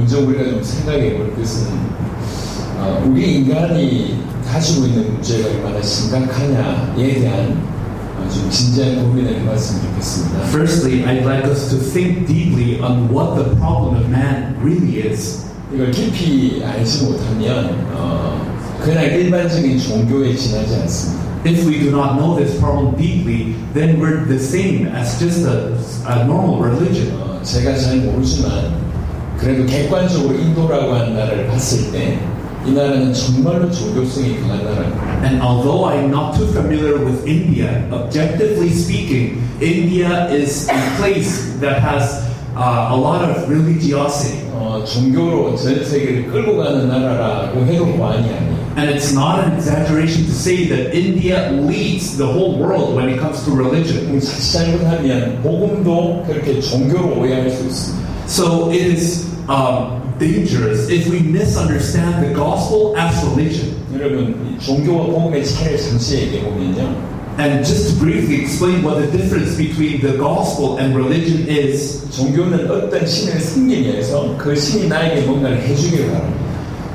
먼저 우리가 좀 생각해 볼 것은 우리 인간이 가지고 있는 문제가 얼마나 심각하냐에 대한 좀 진지한 고민을 해봤으면 좋겠습니다. Firstly, I'd like us to think deeply on what the problem of man really is. 이걸 깊이 알지 못하면 그냥 일반적인 종교에 지나지 않습니다. If we do not know this problem deeply, then we're the same as just a normal religion. 제가 잘 모르지만 그래도 객관적으로 인도라고 하는 나라를 봤을 때 이 나라는 정말로 종교성이 강한 나라입니다. And although I'm not too familiar with India, objectively speaking, India is a place that has a lot of religiosity. 종교로 전 세계를 끌고 가는 나라라고 해도 과언이 아니에요. And it's not an exaggeration to say that India leads the whole world when it comes to religion. 자칫 잘못하면 복음도 그렇게 종교로 오해할 수 있습니다. So it is dangerous if we misunderstand the gospel as religion. 여러분, 종교와 복음의 차이를 잠시 얘기해 보면요. And just to briefly explain what the difference between the gospel and religion is. 종교는 어떤 신을 섬기기 위해서 그 신이 나에게 뭔가를 해주기를 바랍니다.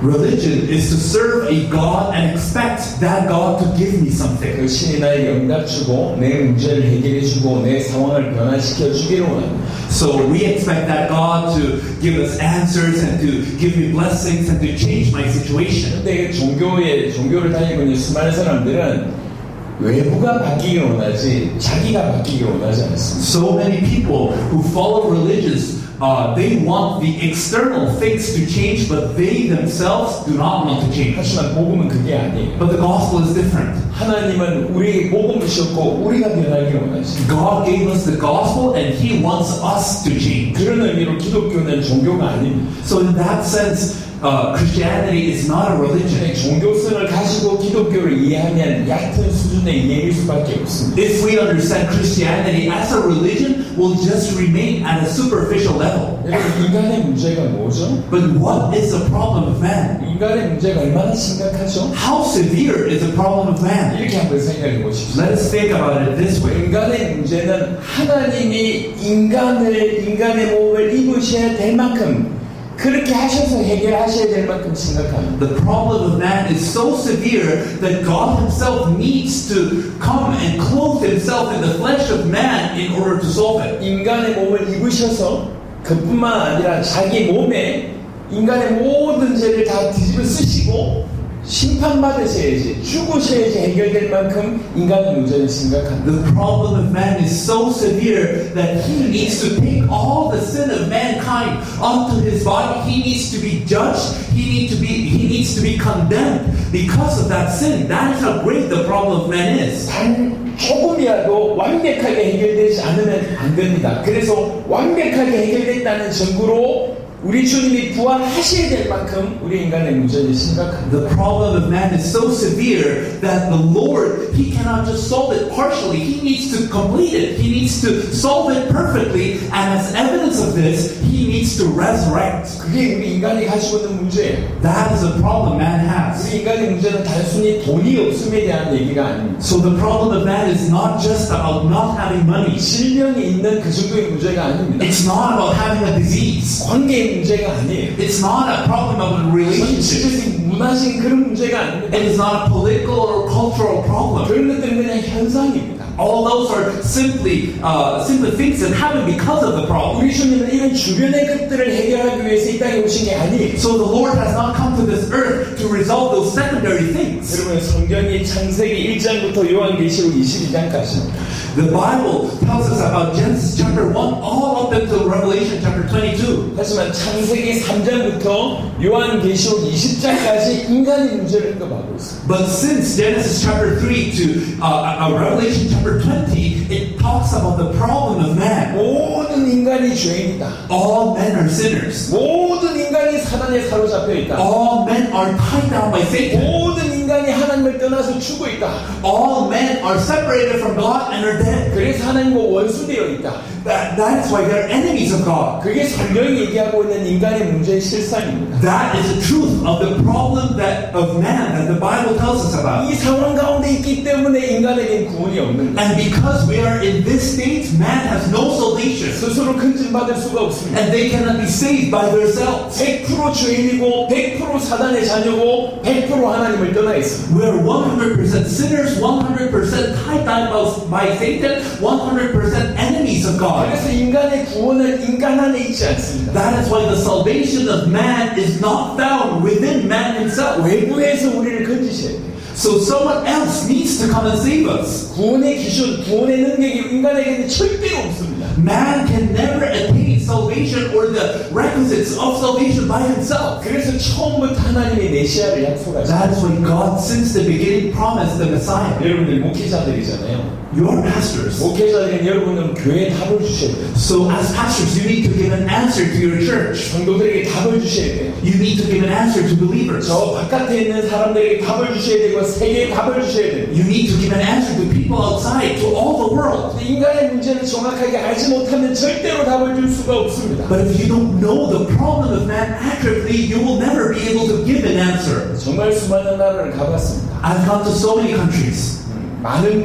Religion is to serve a God and expect that God to give me something. 그 신이 나에게 응답 주고 내 문제를 해결해 주고 내 상황을 변화시켜 주기를 원합니다. So we expect that God to give us answers and to give me blessings and to change my situation. 근데 종교를 다니고 있는 수많은 사람들은 외부가 바뀌기를 원하지 자기가 바뀌기를 원하지 않습니다. So many people who follow religions, they want the external things to change, but they themselves do not want to change. 하지만 복음은 그게 아니에요. But the gospel is different. 하나님은 우리에게 복음을 주셨고 우리가 변하기를 원하십니다. God gave us the gospel and He wants us to change. 그런 의미로 기독교는 종교가 아닙니다. So in that sense, Christianity is not a religion. 종교성을 가지고 기독교를 이해하면 얕은 수준의 이해일 수밖에 없습니다. If we understand Christianity as a religion, we'll just remain at a superficial level. 여러분, 인간의 문제가 뭐죠? But what is the problem of man? 인간의 문제가 얼마나 심각하죠? How severe is the problem of man? 이렇게 한번 생각해 보십시오. Let us think about it this way. 인간의 문제는 하나님이 인간의 몸을 입으셔야 될 만큼 그렇게 하셔서 해결하셔야 될 만큼 심각합니다. The problem of man is so severe that God Himself needs to come and clothe Himself in the flesh of man in order to solve it. 인간의 몸을 입으셔서 그뿐만 아니라 자기 몸에 인간의 모든 죄를 다 뒤집어 쓰시고 심판받으셔야지 죽으셔야지 해결될 만큼 인간의 문제는 심각합니다. The problem of man is so severe that He needs to take all the sin of mankind onto His body. He needs to be judged. He needs to be condemned because of that sin. That is how great the problem of man is. 단 조금이라도 완벽하게 해결되지 않으면 안 됩니다. 그래서 완벽하게 해결됐다는 증거로 우리 주님이 부활하셔야 될 만큼 우리 인간의 문제는 심각합니다. The problem of man is so severe that the Lord, He cannot just solve it partially. He needs to complete it. He needs to solve it perfectly. And as evidence of this, He needs to resurrect. 그게 우리 인간이 가지고 있는 문제예요. That is a problem man has. 우리 인간의 문제는 단순히 돈이 없음에 대한 얘기가 아닙니다. So the problem of man is not just about not having money. 질병이 있는 그 정도의 문제가 아닙니다. It's not about having a disease. 관계의 문제가 아니에요. It's not a problem of a relationship. 정치적인 문화적인 그런 문제가 아닙니다. It is not a political or cultural problem. 그런 것들은 그냥 현상입니다. All those are simply things that happen because of the problem. 우리 주님은 이런 주변의 것들을 해결하기 위해서 이 땅에 오신 게 아니에요. So the Lord has not come to this earth to resolve those secondary things. 여러분, 성경이 창세기 1장부터 요한계시록 22장까지입니다. The Bible tells us about Genesis chapter 1 all up until Revelation chapter 22. 하지만 창세기 3장부터 요한계시록 20장까지 인간의 문제를 언급하고 있습니다. But since Genesis chapter 3 to Revelation chapter 20, it talks about the problem of man. 모든 인간이 죄인이다. All men are sinners. 모든 인간이 사단에 사로잡혀 있다. All men are tied down by Satan. 모든 인간이 하나님을 떠나서 죽어 있다. All men are separated from God and are dead. 그래서 하나님과 원수되어 있다. That is why they're enemies of God. 그게 성경이 얘기하고 있는 인간의 문제의 실상입니다. That is the truth of the problem of man that the Bible tells us about. 이 상황 가운데 있기 때문에 인간에겐 구원이 없는 거예요. And because we are in this state, man has no salvation. 스스로 근진받을 수가 없습니다. And they cannot be saved by themselves. 100% 죄인이고 100% 사단의 자녀고 100% 하나님을 떠나 있습니다. We are 100% sinners, 100% tied by Satan, 100% enemies of God. 그래서 인간의 구원은 인간 안에 있지 않습니다. That is why the salvation of man is not found within man himself. 외부에서 우리를 건지셔야 돼요. So someone else needs to come and save us. 구원의 기준, 구원의 능력이 인간에게는 절대로 없습니다. Man can never attain salvation or the requisites of salvation by himself. 그래서 처음부터 하나님이 메시아를 약속하셨어요. That is why God, since the beginning, promised the Messiah. 여러분들 목회자들이잖아요. Your pastors. 목회자들은 여러분은 교회에 답을 주셔야 돼요. So as pastors, you need to give an answer to your church. 성도들에게 답을 주셔야 돼요. You need to give an answer to believers. 저 바깥에 있는 사람들에게 답을 주셔야 되고 세계에 답을 주셔야 돼요. You need to give an answer to people outside, to all the world. 인간의 문제를 정확하게 알지 못하면 절대로 답을 줄 수가 없습니다. But if you don't know the problem of man accurately, you will never be able to give an answer. 정말 수많은 나라를 가봤습니다. I've gone to so many countries.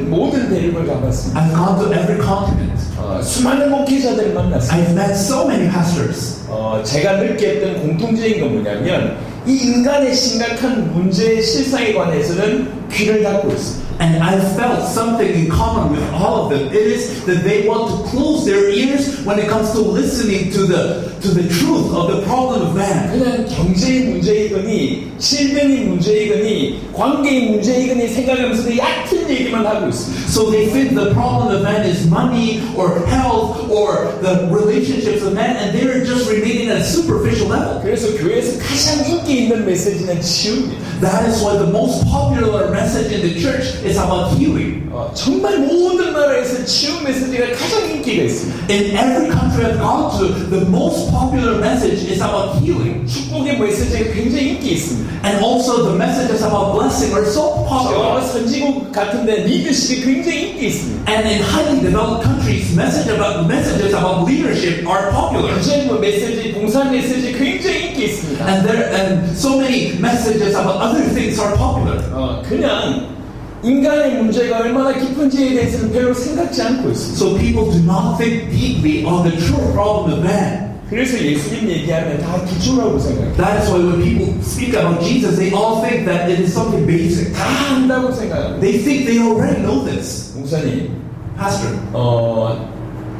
모든 대륙을 가봤습니다. I've gone to every continent. 수많은 목회자들을 만났습니다. I've met so many pastors. 제가 느꼈던 공통적인 건 뭐냐면 이 인간의 심각한 문제의 실상에 관해서는 귀를 닫고 있습니다. And I felt something in common with all of them. It is that they want to close their ears when it comes to listening to the truth of the problem of man. 그냥 경제의 문제이거니 질병의 문제이거니 관계의 문제이거니 생각하면서 얕은 얘기만 하고 있습니다. So they think the problem of man is money or health or the relationships of man, and they're just remaining at a superficial level. 그래서 교회에서 가장 인기 있는 메시지는 치유입니다. That is why the most popular message in the church is about healing. 정말 모든 나라에서 치유 메시지가 가장 인기가 있습니다. In every country I've gone to, the most popular message is about healing. 축복의 메시지가 굉장히 인기 있습니다. And also the messages about blessing are so popular. 선진국 같은데 리더십이 굉장히 인기 있습니다. And in highly developed countries, messages about leadership are popular. 구제부 메시지, 봉사 메시지 굉장히 인기 있습니다. And so many messages about other things are popular. 그냥 인간의 문제가 얼마나 깊은지에 대해서는 별로 생각지 않고 있습니다. So people do not think deeply on the true problem of man. 그래서 예수님 얘기하면 다 기초라고 생각해요. That is why when people speak about Jesus, they all think that it is something basic. 다 안다고 생각합니다. They think they already know this. 목사님, Pastor,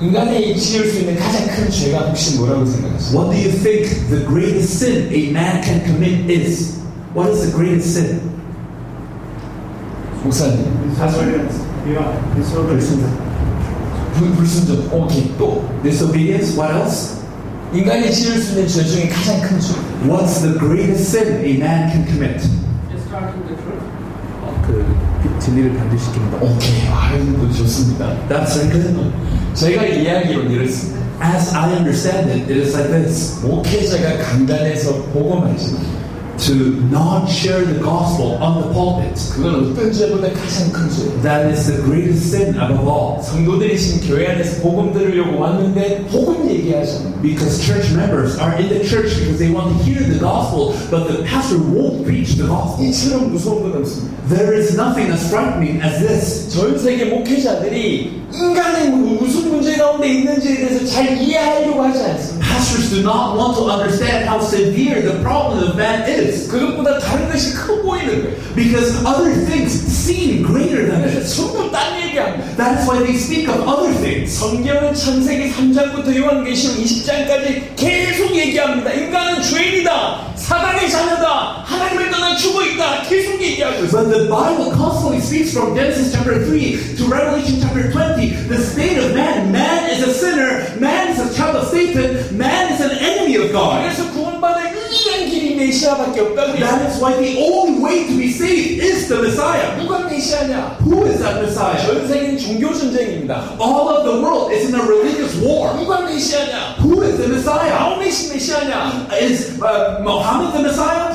인간이 지을 수 있는 가장 큰 죄가 혹시 뭐라고 생각하세요? what do you think the greatest sin a man can commit is? What is the greatest sin? 목사님, 불순종. 오케이. 또 Disobedience. What else? 인간이 지을 수 있는 죄 중에 가장 큰 죄. What's the greatest sin a man can commit? 진리를 반대시키는 것. 오케이. 이거 좋습니다. That's very good. 제가 이야기로 이렇습니다. As I understand it, it is like this. 목회자가 강단에서 복음하지 마. To not share the gospel on the pulpit. 그건 어떤 죄보다 가장 큰 죄. That is the greatest sin above all. 성도들이 지금 교회 안에서 복음 들으려고 왔는데 복음 얘기하잖아요. Because church members are in the church because they want to hear the gospel, but the pastor won't preach the gospel. 이처럼 무서운 건 없습니다. There is nothing as frightening as this. 전 세계 목회자들이 인간의 무슨 문제 가운데 있는지에 대해서 잘 이해하려고 하지 않습니다. Pastors do not want to understand how severe the problem of man is. 그것보다 다른 것이 커 보이는 거예요. Because other things seem greater than 그래서 this. 전부 딴 얘기합니다. That is why they speak of other things. 성경은 창세기 3장부터 요한계시록 20장까지 계속 얘기합니다. 인간은 죄인이다. 사단의 자녀다. 하나님을 떠나 죽어 있다. 계속 얘기하고 있어요. But the Bible constantly speaks from Genesis chapter 3 to Revelation chapter 20. The state of man. Man is a sinner. Man is a child of Satan. Man is an enemy of God. 그래서 구원받을 유일한 길이 메시아밖에 없다고 해요. That is why the only way to be saved is the Messiah. 누가 메시아냐? Who is that Messiah? 전 세계는 종교 전쟁입니다. All of the world is in a religious war. 누가 메시아냐? Who is the Messiah? 마호메시 메시아냐? Is Muhammad the Messiah?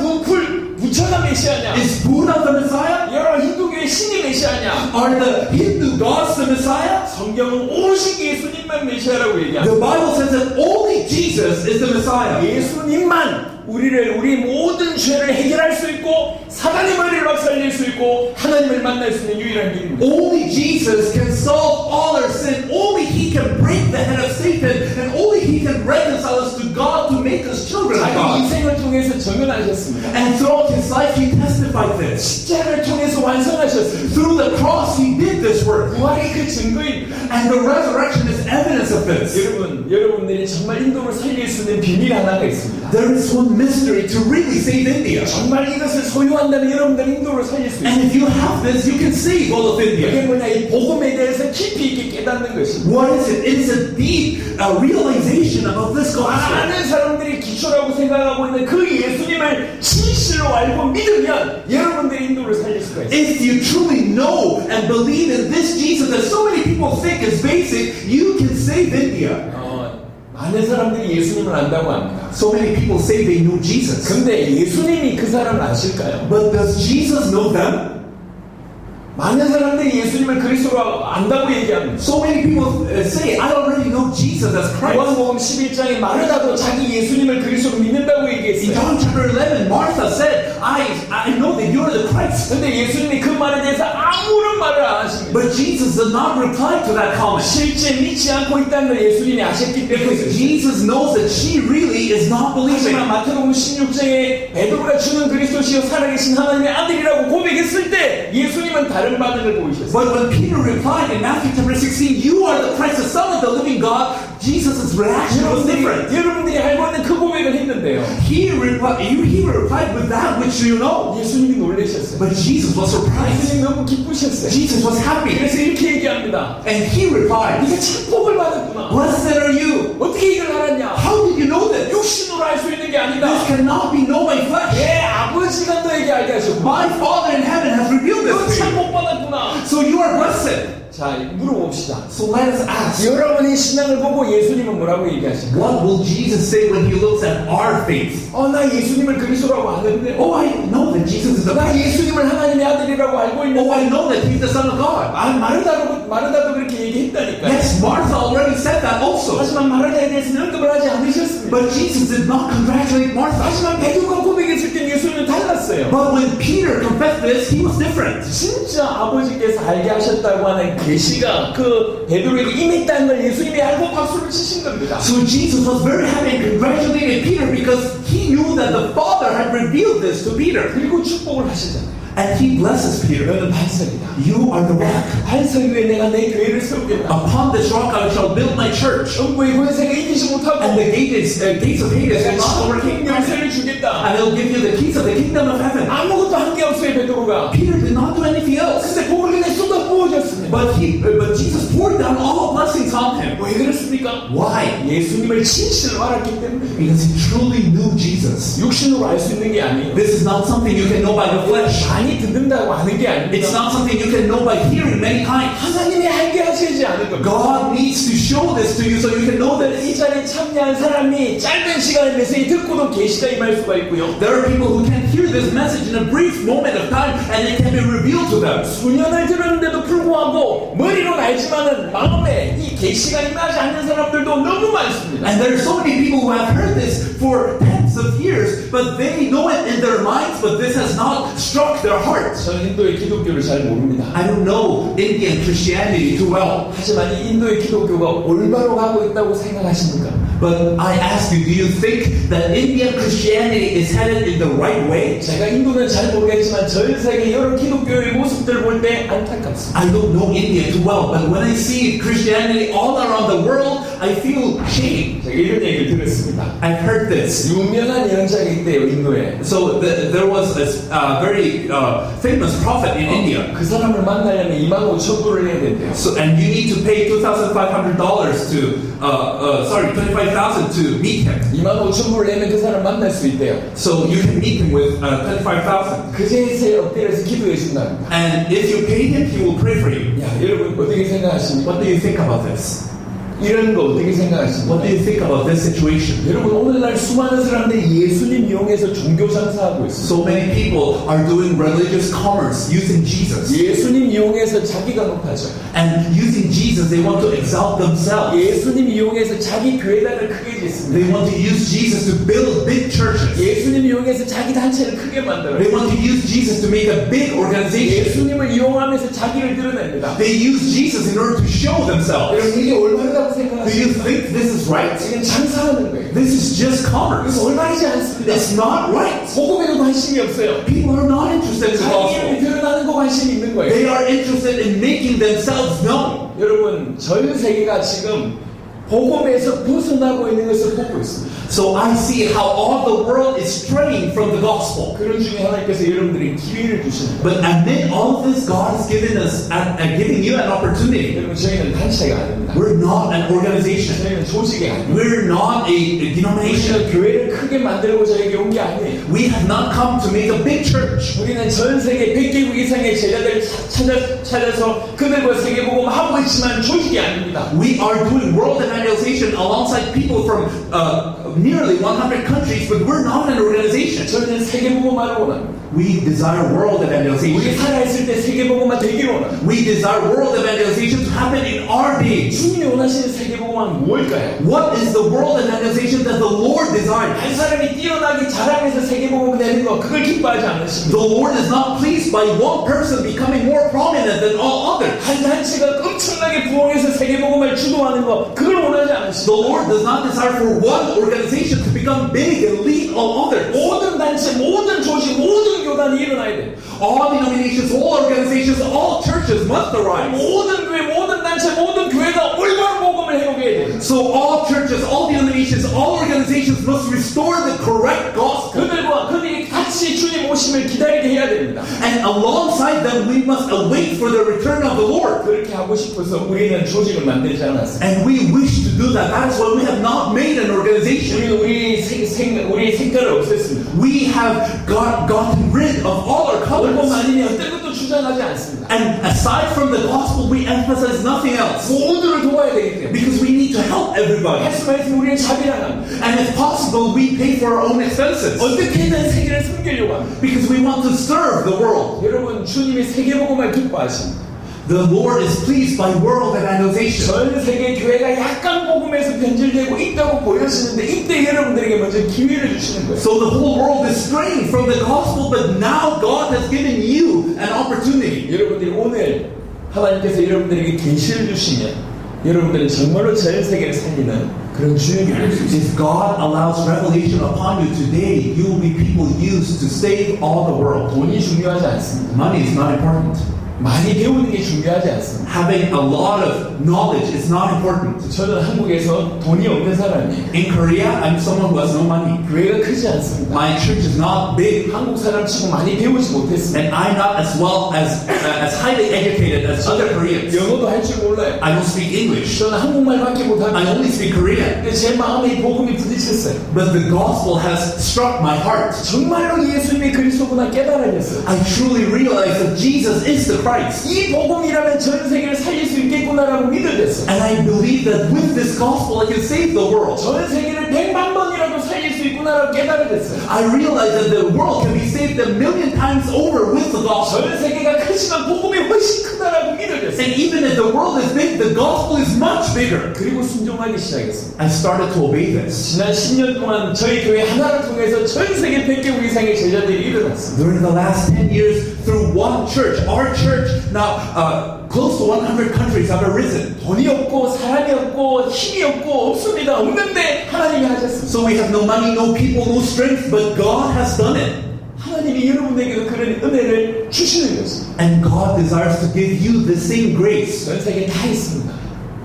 부처가 메시아냐? Is Buddha the Messiah? 여러 힌두교의 신이 메시아냐? Are the Hindu gods the Messiah? 성경은 오직 예수님만 메시아라고 얘기합니다. The Bible says that only Jesus is the Messiah. 예수님만 우리 모든 죄를 해결할 수 있고 사단의 머리를 박살낼 수 있고 하나님을 만날 수 있는 유일한 길입니다. Only Jesus can solve all our sin. Only He can break the head of Satan, and only He can reconcile us to God to make us children of 자기 God. 인생을 통해서 증언하셨습니다. And throughout his life, he testified this. 십자가를 통해서 완성하셨습니다. Through the cross, he did this work. 부활이 그 증거입니다. And the resurrection is evidence of this. 여러분들이 정말 인도를 살릴 수 있는 비밀 하나가 있습니다. There is one mystery to really save India. 정말 이것을 소유한다면 여러분들 인도를 살릴 수 And 있습니다. if you have this, you can save all of 이게 India. 뭐냐? 이 복음에 대해서 깊이 있게 깨닫는 것입니다. What is it? It is a deep realization about this gospel. 많은 사람들이 기초라고 생각하고 있는 그 예수님을 진실로 알고 믿으면 여러분들이 인도를 살릴 수가 있어요. If you truly know and believe in this Jesus that so many people think is basic, you can save India. 많은 사람들이 예수님을 안다고 합니다. So many people say they know Jesus. 근데 예수님이 그 사람을 아실까요? But does Jesus know them? 많은 사람들이 예수님을 그리스도로 안다고 얘기합니다. So many people say, I already know Jesus as Christ. 요한복음 11장에 마르다도 자기 예수님을 그리스도로 믿는다고 In 얘기했어요. John chapter 11, Martha said, I know that you're the Christ. 근데 예수님이 그 말에 대해서 아무런 말을 안 하십니다. But Jesus did not reply to that comment. 실제 믿지 않고 있다는 걸 예수님이 아셨기 때문에 Because Jesus knows that she really is not believing. 하지만 마태복음 16장에 베드로가 주는 그리스도시요 살아계신 하나님의 아들이라고 고백했을 때 예수님은 다른 반응을 보이셨어요. But when Peter replied in Matthew chapter 16, you are the Christ, the Son of the living God, Jesus' reaction was different. 여러분들이 알고 있는 그 고백을 했는데요. He replied with that which you know. 예수님이 놀라셨어요. But Jesus was surprised. 예수님이 너무 기쁘셨어요. Jesus was happy. 그래서 이렇게 얘기합니다. And he replied, 네가 축복을 받았구나. blessed are you. 어떻게 이걸 알았냐? How did you know this? 육신으로 알 수 있는 게 This 아니다. cannot be known by flesh. 내 아버지가 너에게 알게 하셨고 My Father in heaven has revealed 너 this to you. 축복 받았구나. So you are blessed. 자, 물어봅시다. So let us ask, 여러분의 신앙을 보고 예수님은 뭐라고 얘기하십니까? what will Jesus say when he looks at our faith? 나 예수님을 그리스도라고 아는데 Oh, I know that Jesus is the 나 Christ. 예수님을 하나님의 아들이라고 알고 Oh, 있는데 I know that he's the Son of God. 마르다도 그렇게 얘기했다니까요. Yes, Martha already said that also. 하지만 마르다에 대해서는 언급을 하지 않으셨습니다. But Jesus did not congratulate Martha. 하지만 베드로가 고백했을 때 예수님은 달랐어요. But when Peter confessed this, he was different. 진짜 아버지께서 알게 하셨다고 하는 계시가 그 베드로에게 임했다는 걸 예수님이 알고 박수를 치신 겁니다. So Jesus was very happy and congratulated Peter because he knew that the Father had revealed this to Peter. 그리고 축복을 하시잖아요. And he blesses Peter. 너는 반석이다. You are the rock. 반석 위에 내가 내 교회를 세우겠다. Upon this rock I shall build my church. 음부의 권세가 이기지 못하고 And the gates of Hades will not overcame you. 열쇠를 주겠다. And I'll give you the keys of the kingdom of heaven. 아무것도 한 게 없어요, 베드로가. Peter did not do anything else. 근데 복을 그냥 쏟아 부어줬습니다. But Jesus poured down all blessings on him. 왜 그렇습니까? Why? 예수님을 진실로 알았기 때문에. Because he truly knew Jesus. 육신으로 알 수 있는 게 아니에요. This is not something you can know by the flesh. 많이 듣는다고 아는 게 It's 아닙니다. not something you can know by hearing many times. 하나님이 알게 하시지 않은 겁니다. God needs to show this to you so you can know this. 이 자리에 참여한 사람이 짧은 시간에 메시지 듣고도 계시가 임할 수가 있고요. There are people who can hear this message in a brief moment of time and it can be revealed to them. 수년을 들었는데도 불구하고 머리로 알지만은 마음에 이 계시가 임하지 않는 사람들도 너무 많습니다. And there are so many people who have heard this for tens of years, but they know it in their minds, but this has not struck their hearts. 저는 인도의 기독교를 잘 모릅니다. I don't know Indian Christianity too well. 하지만 이 인도의 기독교가 올바로 가고 있다고 생각하십니까? But I ask you, do you think that Indian Christianity is headed in the right way? 제가 인도는 잘 모르겠지만 전 세계 여러 기독교의 모습들 볼 때 안타깝습니다. I don't know India too well, but when I see Christianity all around the world, I feel shame. 제가 이런 얘기를 들었습니다. I've heard this. 유명한 예언자가 있대요, 인도에. So there was a very famous prophet in India. 그 사람을 만나려면 25,000불을 내야 된대요. So and you need to pay $2,500 to $25,000 to meet him. 25,000불을 내면 그 사람 만날 수 있대요. So you can meet him with $25,000. 그제서야 엎드려서 기도해 준답니다. And if you pay him, he will pray for you. 야, 여러분 어떻게 생각하십니까? What do you think about this? 이런 거 어떻게 생각하십니까? What do you think about this situation? 여러분 오늘날 수많은 사람들이 예수님 이용해서 종교 장사하고 있어요. So many people are doing religious commerce using Jesus. 예수님 이용해서 자기가 높아져. And using Jesus, they want to exalt themselves. 예수님 이용해서 자기 교회당을 크게 짓습니다. They want to use Jesus to build big churches. 예수님 이용해서 자기 단체를 크게 만들어요. They want to use Jesus to make a big organization. 예수님을 이용하면서 자기를 드러냅니다. They use Jesus in order to show themselves. 여러분 이게 올바르다고 Do you 생각하십니까? think this is right? 이건 장사하는 거예요. This is just commerce. 이건 올바르지 않습니다. It's not right. 복음에도 관심이 없어요. People are not interested in the 자기 gospel. 이름이 드러나는 거 관심이 있는 거예요. They are interested in making themselves known. 여러분 전 세계가 지금 복음에서 벗어나고 있는 것을 보고 있습니다. So I see how all the world is straying from the gospel. 그런 중에 하나님께서 여러분들에게 기회를 주시는 거예요. But amid all of this, God has given us, giving you an opportunity. 여러분 저희는 단체가 아닙니다. We're not an organization. 저희는 조직이 아닙니다. We're not a denomination. 우리는 교회를 크게 만들고자 여기 온 게 아니에요. We have not come to make a big church. 우리는 전 세계 100개국 이상의 제자들을 찾아서 그들과 세계복음 하고 있지만 조직이 아닙니다. We are doing world evangelization alongside people from nearly 100 countries, but we're not an organization. 저희는 세계복음 하러 원합니다. We desire world 우리 evangelization. 살아있을 때 세계복음화 되기를 원합니다. We desire world evangelization to happen in our days. 주님이 원하시는 세계복음화는 뭘까요? What is the world evangelization that the Lord desires? 한 사람이 뛰어나게 자랑해서 세계복음을 내는 거 그걸 기뻐하지 않으십니다. The Lord is not pleased by one person becoming more prominent than all others. 한 단체가 엄청나게 부흥해서 세계복음을 주도하는 거 그걸 원하지 The 않으십니다. Lord does not desire for one organization to become big and lead all others. 모든 단체, 모든 조직, 모든 교단이 일어나야 돼요. All denominations, all organizations, all churches must arise. 모든 교회, 모든 단체, 모든 교회가 올바른 복음을 회복해야 돼요. So all churches, all denominations, all organizations must restore the correct gospel. 그들과 그들이 같이 주님 오심을 기다리게 해야 됩니다. And alongside them, we must await for the return of the Lord. 그렇게 하고 싶어서 우리는 조직을 만들지 않았습니다. And we wish to do that. That is why we have not made an organization. 우리 색깔을 없앴습니다. We have gotten rid of all our 복음 colors. 아니면 어떤 것도 주장하지 않습니다. And aside from the gospel, we emphasize nothing else. 모두를 도와야 되기 때문에. Because we need to help everybody. 할 수만 있으면 우리는 자비랑합니다. And if possible, we pay for our own expenses. 어떻게든 세계를 섬기려고 합니다. Because we want to serve the world. 여러분 주님이 세계복음을 기뻐하십니다. The Lord is pleased by world evangelization. 전 세계 교회가 약간 복음에서 변질되고 있다고 보여지는데 이때 여러분들에게 먼저 기회를 주시는 거예요. So the whole world is straying from the gospel, but now God has given you an opportunity. 여러분들이 오늘 하나님께서 여러분들에게 계시를 주시면 여러분들은 정말로 전 세계를 살리는 그런 주역이 될 수 있습니다. If God allows revelation upon you today, you will be people used to save all the world. 돈이 중요하지 않습니다. Money is not important. 많이 배우는 게 중요하지 않습니다. Having a lot of knowledge is not important. 저는 한국에서 돈이 없는 사람이에요. In Korea, I'm someone who has no money. 교회가 크지 않습니다. My church is not big, 한국 사람치고 많이 배우지 못했습니다. and I'm not as well as highly educated as other Koreans. 영어도 할 줄 몰라요. I don't speak English. 저는 한국말밖에 I 못합니다. only speak Korean. 근데 제 마음에 이 복음이 부딪혔어요. But the gospel has struck my heart. 정말로 예수님이 그리스도구나 깨달아졌어요. I truly realized that Jesus is the Christ. 이 복음이라면 전 세계를 살릴 수 있겠구나라고 믿어졌어요. And I believe that with this gospel I can save the world. 전 세계를 100만 번이라도 살릴 수 있구나라고 깨달아졌어요. I realize that the world can be saved 1,000,000 times over with the gospel. 전 세계가 크지만 복음이 훨씬 크다라고 믿어졌어요. And even if the world is big, the gospel is much bigger. 그리고 순종하기 시작했습니다. I started to obey this. 지난 10년 동안 저희 교회 하나를 통해서 전 세계 100개국 이상의 제자들이 일어났습니다. During the last 10 years, through one church, our church, now close to 100 countries have arisen. 돈이 없고 사람이 없고 힘이 없고 없습니다. 없는데 하나님이 하셨습니다. So we have no money, no people, no strength, but God has done it. 하나님이 여러분에게도 그런 은혜를 주시는 것입니다. And God desires to give you the same grace. 전 세계에 다 있습니다.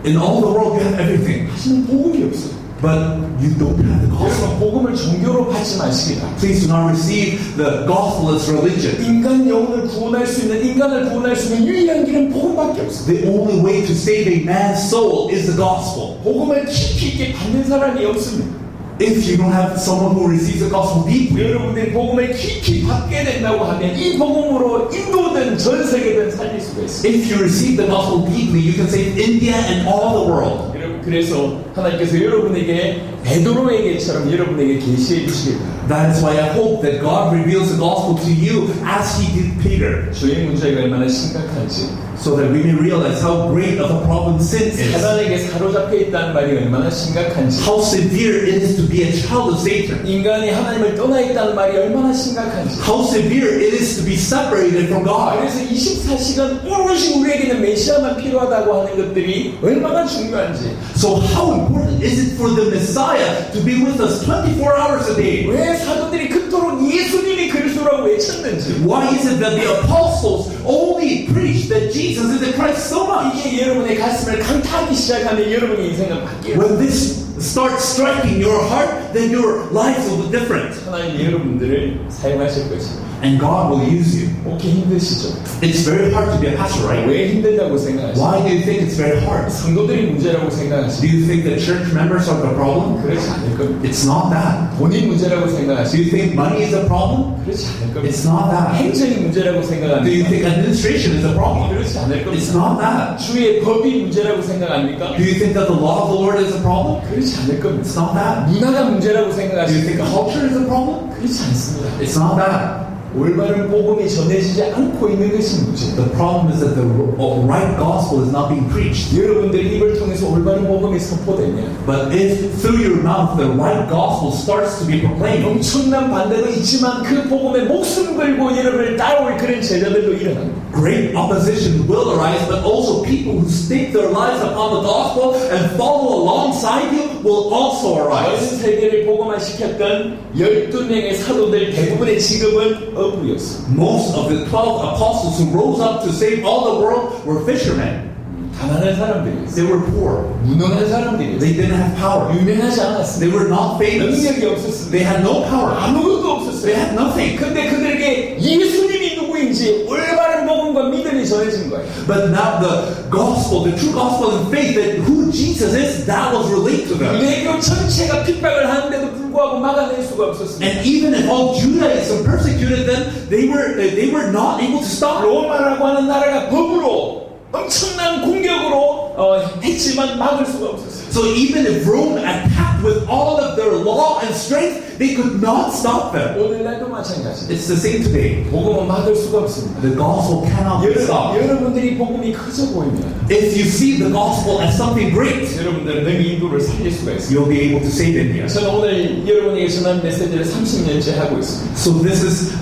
In all the world, you have everything, 하지만 복음이 없어요. but you don't have the gospel. 여러분 복음을 종교로 받지 마시기 바랍니다. Please do not receive the gospel as religion. 인간 영혼을 구원할 수 있는 인간을 구원할 수 있는 유일한 길은 복음밖에 없습니다. The only way to save a man's soul is the gospel. 복음을 깊이 있게 받는 사람이 없습니다. If you don't have someone who receives the gospel deeply, 여러분들이 복음을 깊이 받게 된다고 하면 이 복음으로 인도든 전 세계든 살릴 수가 있습니다. if you receive the gospel deeply, you can save India and all the world. 여러분 그래서 하나님께서 여러분에게 베드로에게처럼 여러분에게 계시해 주시길 바랍니다. That is why I hope that God reveals the gospel to you as He did Peter. 주의 문제가 얼마나 심각한지 so that we may realize how great of a problem sin is. 사단에게 사로잡혀 있다는 말이 얼마나 심각한지, How severe it is to be a child of Satan. 인간이 하나님을 떠나 있다는 말이 얼마나 심각한지. How severe it is to be separated from God. 그래서 24시간 오롯이 우리에게는 메시아만 필요하다고 하는 것들이 얼마나 중요한지. So how important is it for the Messiah to be with us 24 hours a day? 왜 사도들이 그토록 예수님이 그리스도라고 외쳤는지. Why is it that the apostles only preach that Jesus is the Christ so much? 이게 여러분의 가슴을 강타하기 시작하면 여러분의 인생은 바뀌어요. When this starts striking your heart, then your lives will be different. 하나님이 여러분들을 사용하실 것입니다. And God will use you. 그렇게 힘드시죠? It's very hard to be a pastor, right? 왜 힘들다고 생각하시죠? Why do you think it's very hard? 성도들이 문제라고 생각하시죠? Do you think that church members are the problem? 그렇지 않을 겁니다. It's not that. 돈이 문제라고 Do 생각하시죠? you think money is a problem? 그렇지 않을 겁니다. It's not that. 행정이 문제라고 Do you 생각합니까? think administration is a problem? 그렇지 않을 It's 겁니다. not that. 주의 법이 문제라고 생각합니까? Do you think that the law of the Lord is a problem? 그렇지 않을 겁니다. It's not that. 문화가 문제라고 Do you think 생각하십니까? culture is a problem? 그렇지 않습니다. It's not that. 올바른 복음이 전해지지 않고 있는 것이 문제입니다. The problem is that the right gospel is not being preached. 여러분들의 입을 통해서 올바른 복음이 선포되냐? But if through your mouth the right gospel starts to be proclaimed, 엄청난 반대도 있지만 그 복음에 목숨 걸고 여러분을 따라올 그런 제자들도 일어납니다. great opposition will arise, but also people who stake their lives upon the gospel and follow alongside you will also 전 arise. 세계를 복음화시켰던 12명의 사도들 대부분의 직업은 어부였습니다. Most of the 12 apostles who rose up to save all the world were fishermen. 가난한 사람들이었어요. They were poor. 무능한 사람들이었어요. They didn't have power. 유명하지 않았어요. They were not famous. 능력이 없었습니다. They had no power. 아무것도 They 없었어요. had nothing. 근데 그들에게 예수님이 누구인지 올바른 복음과 믿음이 전해진 거예요. But now the gospel, the true gospel and faith that who Jesus is, that was relayed to them. 유대교 전체가 핍박을 하는데도 불구하고 막아낼 수가 없었습니다. And even if all Judaism persecuted them, they were not able to stop. 로마라고 하는 나라가 법으로 엄청난 공격으로 했지만 막을 수가 없었어요. So even if Rome attacked with all of their law and strength, they could not stop them. 오늘날도 마찬가지입니다. It's the same today. 복음은 막을 수가 없습니다. The gospel cannot be stopped. 여러분들이 복음이 커져 보이면 If you see the gospel as something great, 여러분들은 늘 인도를 살릴 수가 있습니다. you'll be able to save India. 저는 오늘 여러분에게 전한 메시지를 30년째 하고 있습니다. So this is,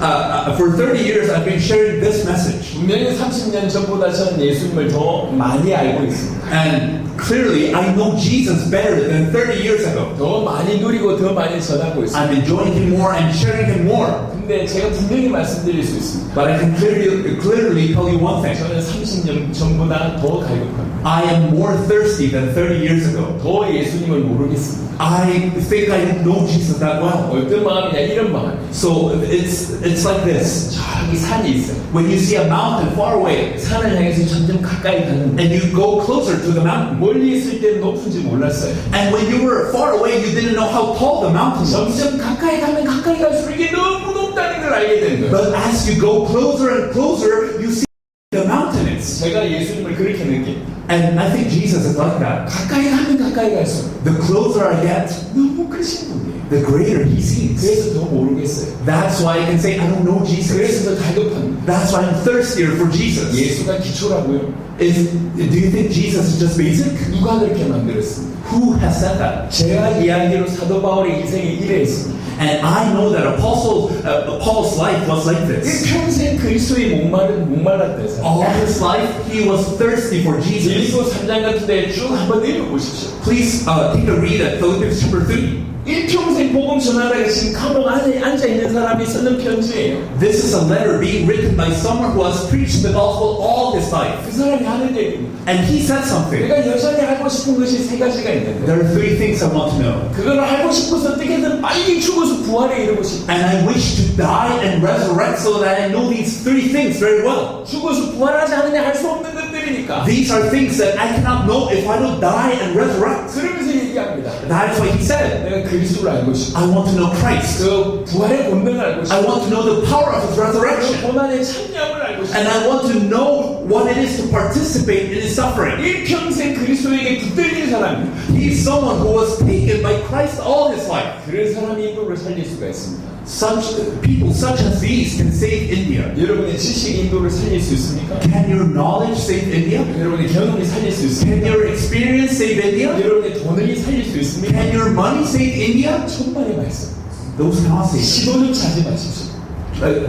for 30 years I've been sharing this message. 분명히 30년 전보다 저는 예수님을 더 많이 알고 있습니다. And clearly I know Jesus better than 30 years ago. 더 많이 누리고 더 많이 전하고 있습니다. I'm enjoying Him more and sharing Him more. 근데 제가 분명히 말씀드릴 수 있습니다. But I can clearly tell you one thing. 저는 30년 전보다 더 갈급합니다. I am more thirsty than 30 years ago. 더 예수님을 모르겠습니다. I think I don't know Jesus that well. 어떤 마음이냐 이런 마음이에요. So it's like this. 저기 산이 있어요. When you see a mountain far away 산을 향해서 점점 가까이 가는데 and you go closer to the mountain, 멀리 있을 때는 높은지 몰랐어요. and when you were far away you didn't know how tall the mountain was. 점점 가까이 가면 가까이 갈수록 이게 너무 높다는 걸 알게 되는 거예요. But as you go closer and closer, you see the mountain is. 제가 예수님을 그렇게 느낍니다. And I think Jesus is like that. 가까이 가면 가까이 갈수록 The closer I get, 너무 크신 분이에요. the greater He seems. 그래서 더 모르겠어요. That's why I can say I don't know Jesus. 그래서 더 갈급합니다. That's why I'm thirstier for Jesus. 예수가 기초라고요? Do you think Jesus is just basic? 누가 그렇게 만들었습니까? Who has said that? 제가 이야기로 사도 바울의 인생이 이래했습니다. And I know that Paul's life was like this. 평생 그리스도의 목말랐대요. All his life, he was thirsty for Jesus. 빌립보 3장 같은 데 쭉 한번 읽어보십시오. Please take a read at Philippians chapter 3. 일평생 복음 전하다가 지금 감옥 안에 앉아있는 사람이 쓰는 편지예요. This is a letter being written by someone who has preached the gospel all his life. 그 사람이 하는 얘기입니다. And he said something. 내가 여전히 알고 싶은 것이 세 가지가 있는데 There are three things I want to know. 그걸 알고 싶어서 어떻게든 빨리 죽어서 부활에 이르고 싶어. And I wish to die and resurrect so that I know these three things very well. 죽어서 부활하지 않으냐 할 수 없는 것들이니까. These are things that I cannot know if I don't die and resurrect. 그러면서 얘기합니다. That's why he said, 내가 그리스도를 알고 싶어. I want to know Christ. 그 부활의 권능을 알고 I 싶어요. want to know the power of His resurrection. 고난의 참여함을 알고 And 싶어요. I want to know what it is to participate in His suffering. 일평생 그리스도에게 붙들린 사람입니다. He's someone who was taken by Christ all his life. 그런 사람이 인도를 살릴 수가 있습니다. Such people such as these can save India. 여러분의 지식이 인도를 살릴 수 있습니까? Can your knowledge save India? 여러분의 경험이 살릴 수 Can 있습니까? your experience save India? 여러분의 돈이 살릴 수 있습니까? Can your money save India? 천만의 말씀. Those cannot save. 시도조차 하지 마십시오.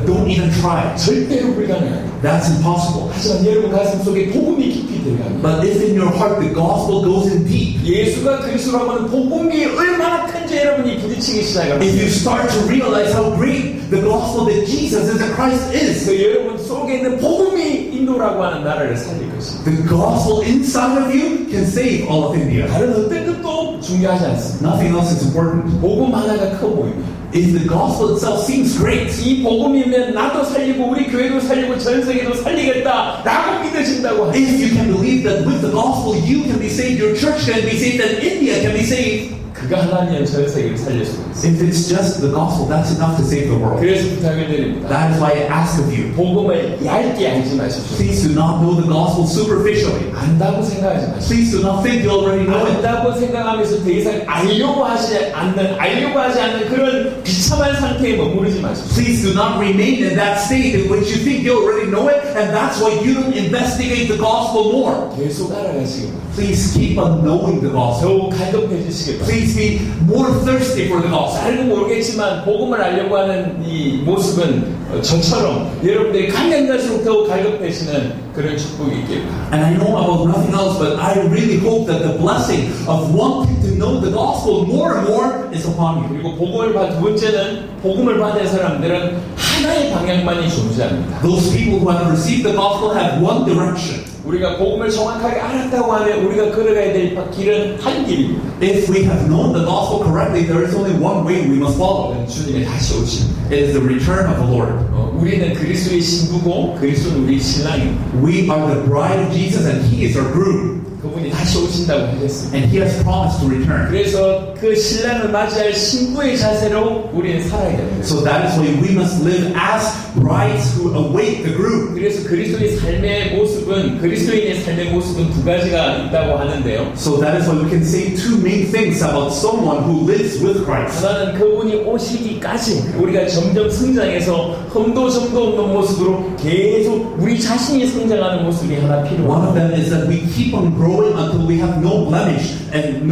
Don't even try. 절대로 불가능합니다. That's impossible. 하지만 여러분 가슴 속에 복음이 깊이 들어갑니다. But if in your heart the gospel goes in deep, 예수가 그리스도라고 하는 복음이 얼마나 큰지 여러분이 부딪히기 시작합니다. if you start to realize how great the gospel that Jesus is and Christ is, 그 여러분 속에 있는 복음이 인도라고 하는 나라를 살릴 것입니다. the gospel inside of you can save all of India. 다른 어떤 것도 중요하지 않습니다. Nothing else is important. 복음 하나가 커 보입니다. If the gospel itself seems great, 이 복음이면 나도 살리고 우리 교회도 살리고 전 세계도 살리겠다라고 믿어진다고 하죠. if you can believe that with the gospel you can be saved, your church can be saved, and India can be saved, 그가 하나님은 전 세계를 살릴 수가 있어요. if it's just the gospel, that's enough to save the world. 그래서 부탁을 드립니다. That is why I ask of you, 복음을 얇게 알지 마십시오. please do not know the gospel superficially. 안다고 생각하지 마십시오. Please do not think you already know it. 안다고 생각하면서 더 이상 알려고 하지 않는 그런 비참한 상태에 머무르지 마십시오. Please do not remain in that state in which you think you already know it, and that's why you don't investigate the gospel more. 계속 알아가시기 바랍니다. Please keep on knowing the gospel. 더욱 갈급해지시기 바랍니다. Please be more thirsty for the gospel. 알고 모르겠지만 복음을 알려고 하는 이 모습은 저처럼 여러분들이 가면 갈수록 더욱 갈급해지는 그런 축복이 있길 바랍니다. And I know about nothing else, but I really hope that the blessing of wanting to know the gospel more and more is upon you. 그리고 두 번째는 복음을 받은 사람들은 하나의 방향만이 존재합니다. Those people who have received the gospel have one direction. 우리가 복음을 정확하게 알았다고 하면 우리가 걸어가야 될 길은 한 길입니다. If we have known the gospel correctly, there is only one way we must follow. 주님의 다시 오십니다. It is the return of the Lord. 우리는 그리스도의 신부고 그리스도는 우리 신랑입니다. We are the bride of Jesus and He is our groom. 그분이 다시 오신다고 하셨습니다. And He has promised to return. 그래서 그 신랑을 맞이할 신부의 자세로 우리는 살아야 됩니다. So that is why we must live as brides who await the groom. 그래서 그리스도인의 삶의 모습은 두 가지가 있다고 하는데요. So that is why we can say two main things about someone who lives with Christ. 하나는 그분이 오시기까지 우리가 점점 성장해서 흠도 점도 없는 모습으로 계속 우리 자신이 성장하는 모습이 하나 One of 필요합니다. them is that we keep on growing until we have no blemish and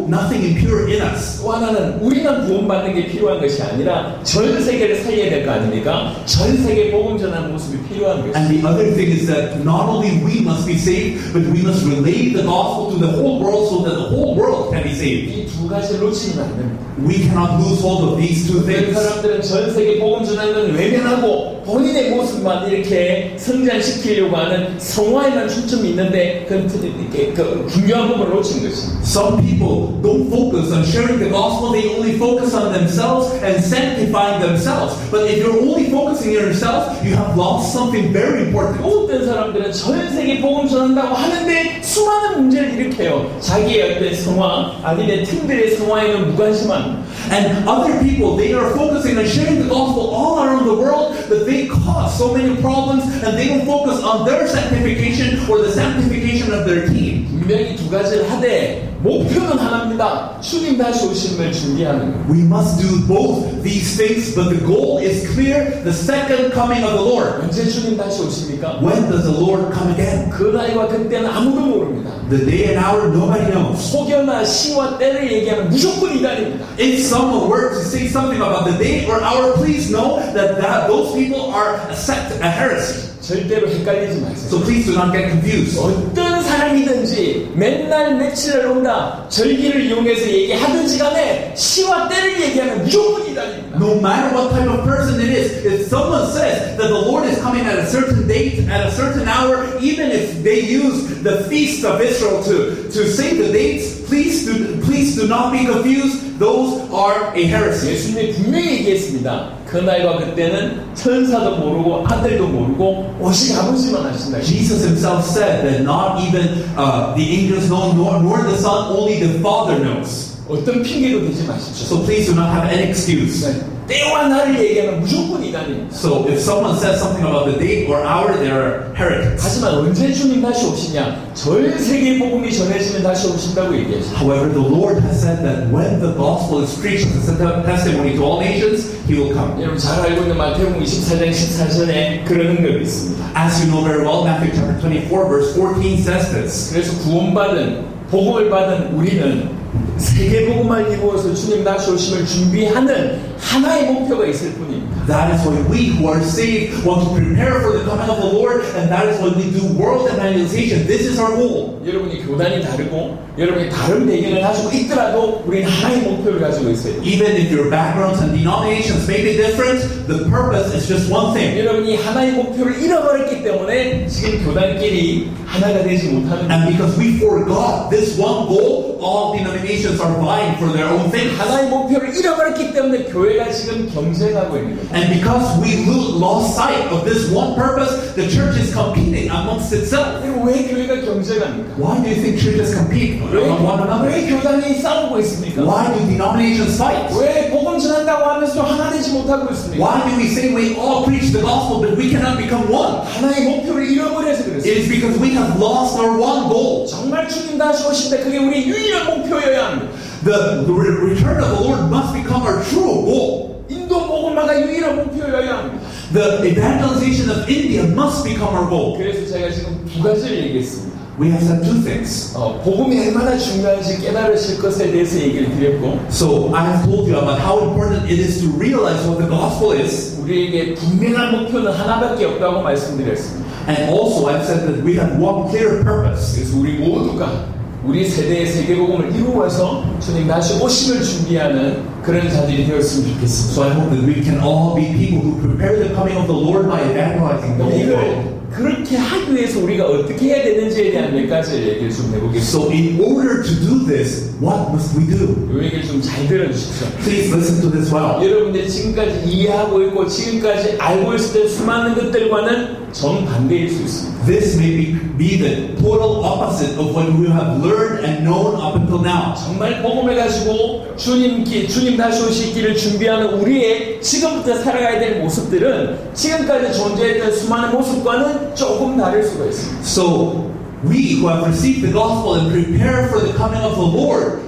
nothing impure in us. 또 하나는 우리만 구원받는 게 필요한 것이 아니라 전 세계를 살려야 될 거 아닙니까? 전 세계 복음 전하는 모습이 필요한 것입니다. And the other thing is that not only we must be saved, but we must relay the gospel to the whole world so that the whole world can be saved. 이 두 가지를 놓치면 안 됩니다. We cannot lose hold of these two 그 things. 사람들은 전 세계 복음 전하는 건 외면하고 본인의 모습만 이렇게 성장시키려고 하는 성화에만 초점이 있는데 그 중요한 부분을 놓친 것입니다. Some people don't focus on sharing the gospel, they only focus on themselves and sanctifying themselves. But if you're only focusing on yourself, you have lost something very important. 어떤 사람들은 전 세계 복음 전한다고 하는데 수많은 문제를 일으켜요. 자기의 어떤 성화 아니면 팀들의 성화에는 무관심합니다. And other people, they are focusing on sharing the gospel all around the world, but they cause so many problems and they don't focus on their sanctification or the sanctification of their team. 분명히 두 가지를 하되 목표는 하나입니다. 주님 다시 오심을 준비하는 것. We must do both these things, but the goal is clear, the second coming of the Lord. 언제 주님 다시 오십니까? When does the Lord come again? 그 날과 그때는 아무도 모릅니다. The day and hour, nobody knows. 소견나 시와 때를 얘기하면 무조건 이단입니다. If someone were to say something about the day or hour, please know that those people are a sect, a heresy. 절대로 헷갈리지 마세요. So please do not get confused. 어떤 사람이든지 맨날 며칠을 온다 절기를 이용해서 얘기하든지 간에 시와 때를 얘기하면 무조건 이단입니다. No matter what type of person it is, if someone says that the Lord is coming at a certain date, at a certain hour, even if they use the feast of Israel to say the dates, please do not be confused. Those are a heresy. 예수님이 분명히 얘기했습니다. 그날과 그때는 천사도 모르고 아들도 모르고 오직 아버지만 아신다. Jesus himself said that not even the angels know, nor the Son, only the Father knows. 어떤 핑계도 대지 마십시오. So please do not have any excuse. 때와 날을 얘기하면 무조건 이단입니다. So if someone says something about the date or hour, they're heretics. 하지만 언제 주님 다시 오시냐? 전 세계 복음이 전해지면 다시 오신다고 얘기하시죠. However, the Lord has said that when the gospel is preached as a testimony to all nations, He will come. 여러분 잘 알고 있는 마태복음 24장 14절에 그런 응답이 있습니다. As you know very well, Matthew chapter 24, verse 14 says this. 그래서 구원받은 복음을 받은 우리는 세계 복음을 이루어서 주님 다시 오심을 준비하는 하나의 목표가 있을 뿐입니다. That is why we who are saved want to prepare for the coming of the Lord, and that is why we do world evangelization. This is our goal. 여러분이 교단이 다르고 여러분이 다른 배경을 가지고 있더라도 우리는 하나의 목표를 가지고 있어요. Even if your backgrounds and denominations may be different, the purpose is just one thing. 여러분이 하나의 목표를 잃어버렸기 때문에 지금 교단끼리 하나가 되지 못하는 And because we forgot this one goal, all denominations are vying for their own thing. 하나의 목표를 잃어버렸기 때문에 교회가 지금 경쟁하고 있는 거예요. And because we lost sight of this one purpose, the church is competing amongst itself. 그리고 왜 교회가 경쟁합니까? Why do you think churches compete among one another? 왜 교단이 싸우고 있습니까? Why do denominations fight? 왜 복음 전한다고 하면서 하나 되지 못하고 있습니까? Why do we say we all preach the gospel but we cannot become one? 하나의 목표를 잃어버려서 그랬어요. It is because we have lost our one goal. 정말 주님 다시 오실 때 그게 우리 유일한 목표여야 합니다. The return of the Lord must become our true goal. 인도 복음화가 유일한 목표여야 합니다. The evangelization of India must become our goal. 그래서 제가 지금 두 가지를 얘기했습니다. We have said two things. 복음이 얼마나 중요한지 깨달으실 것에 대해서 얘기를 드렸고, So I have told you about how important it is to realize what the gospel is. 우리에게 분명한 목표는 하나밖에 없다고 말씀드렸습니다. And also I've said that we have one clear purpose. 그래서 우리 모두가 우리 세대의 세계복음을 이루어서 주님 다시 오심을 준비하는 그런 자들이 되었으면 좋겠습니다. So I hope that we can all be people who prepare the coming of the Lord by evangelizing the whole world. 그렇게 하기 위해서 우리가 어떻게 해야 되는지에 대한 몇 가지 얘기를 좀 해보겠습니다. So in order to do this, what must we do? 이 얘기를 좀 잘 들어주십시오. Please listen to this well. 여러분들이 지금까지 이해하고 있고 지금까지 알고 있을 때 수많은 것들과는 정반대일 수 있습니다. This may be the total opposite of what we have learned and known up until now. 정말 복음을 가지고 주님 다시 오실 길을 준비하는 우리의 지금부터 살아가야 될 모습들은 지금까지 존재했던 수많은 모습과는 조금 다를 수가 있습니다. So we who have received the gospel and prepare for the coming of the Lord,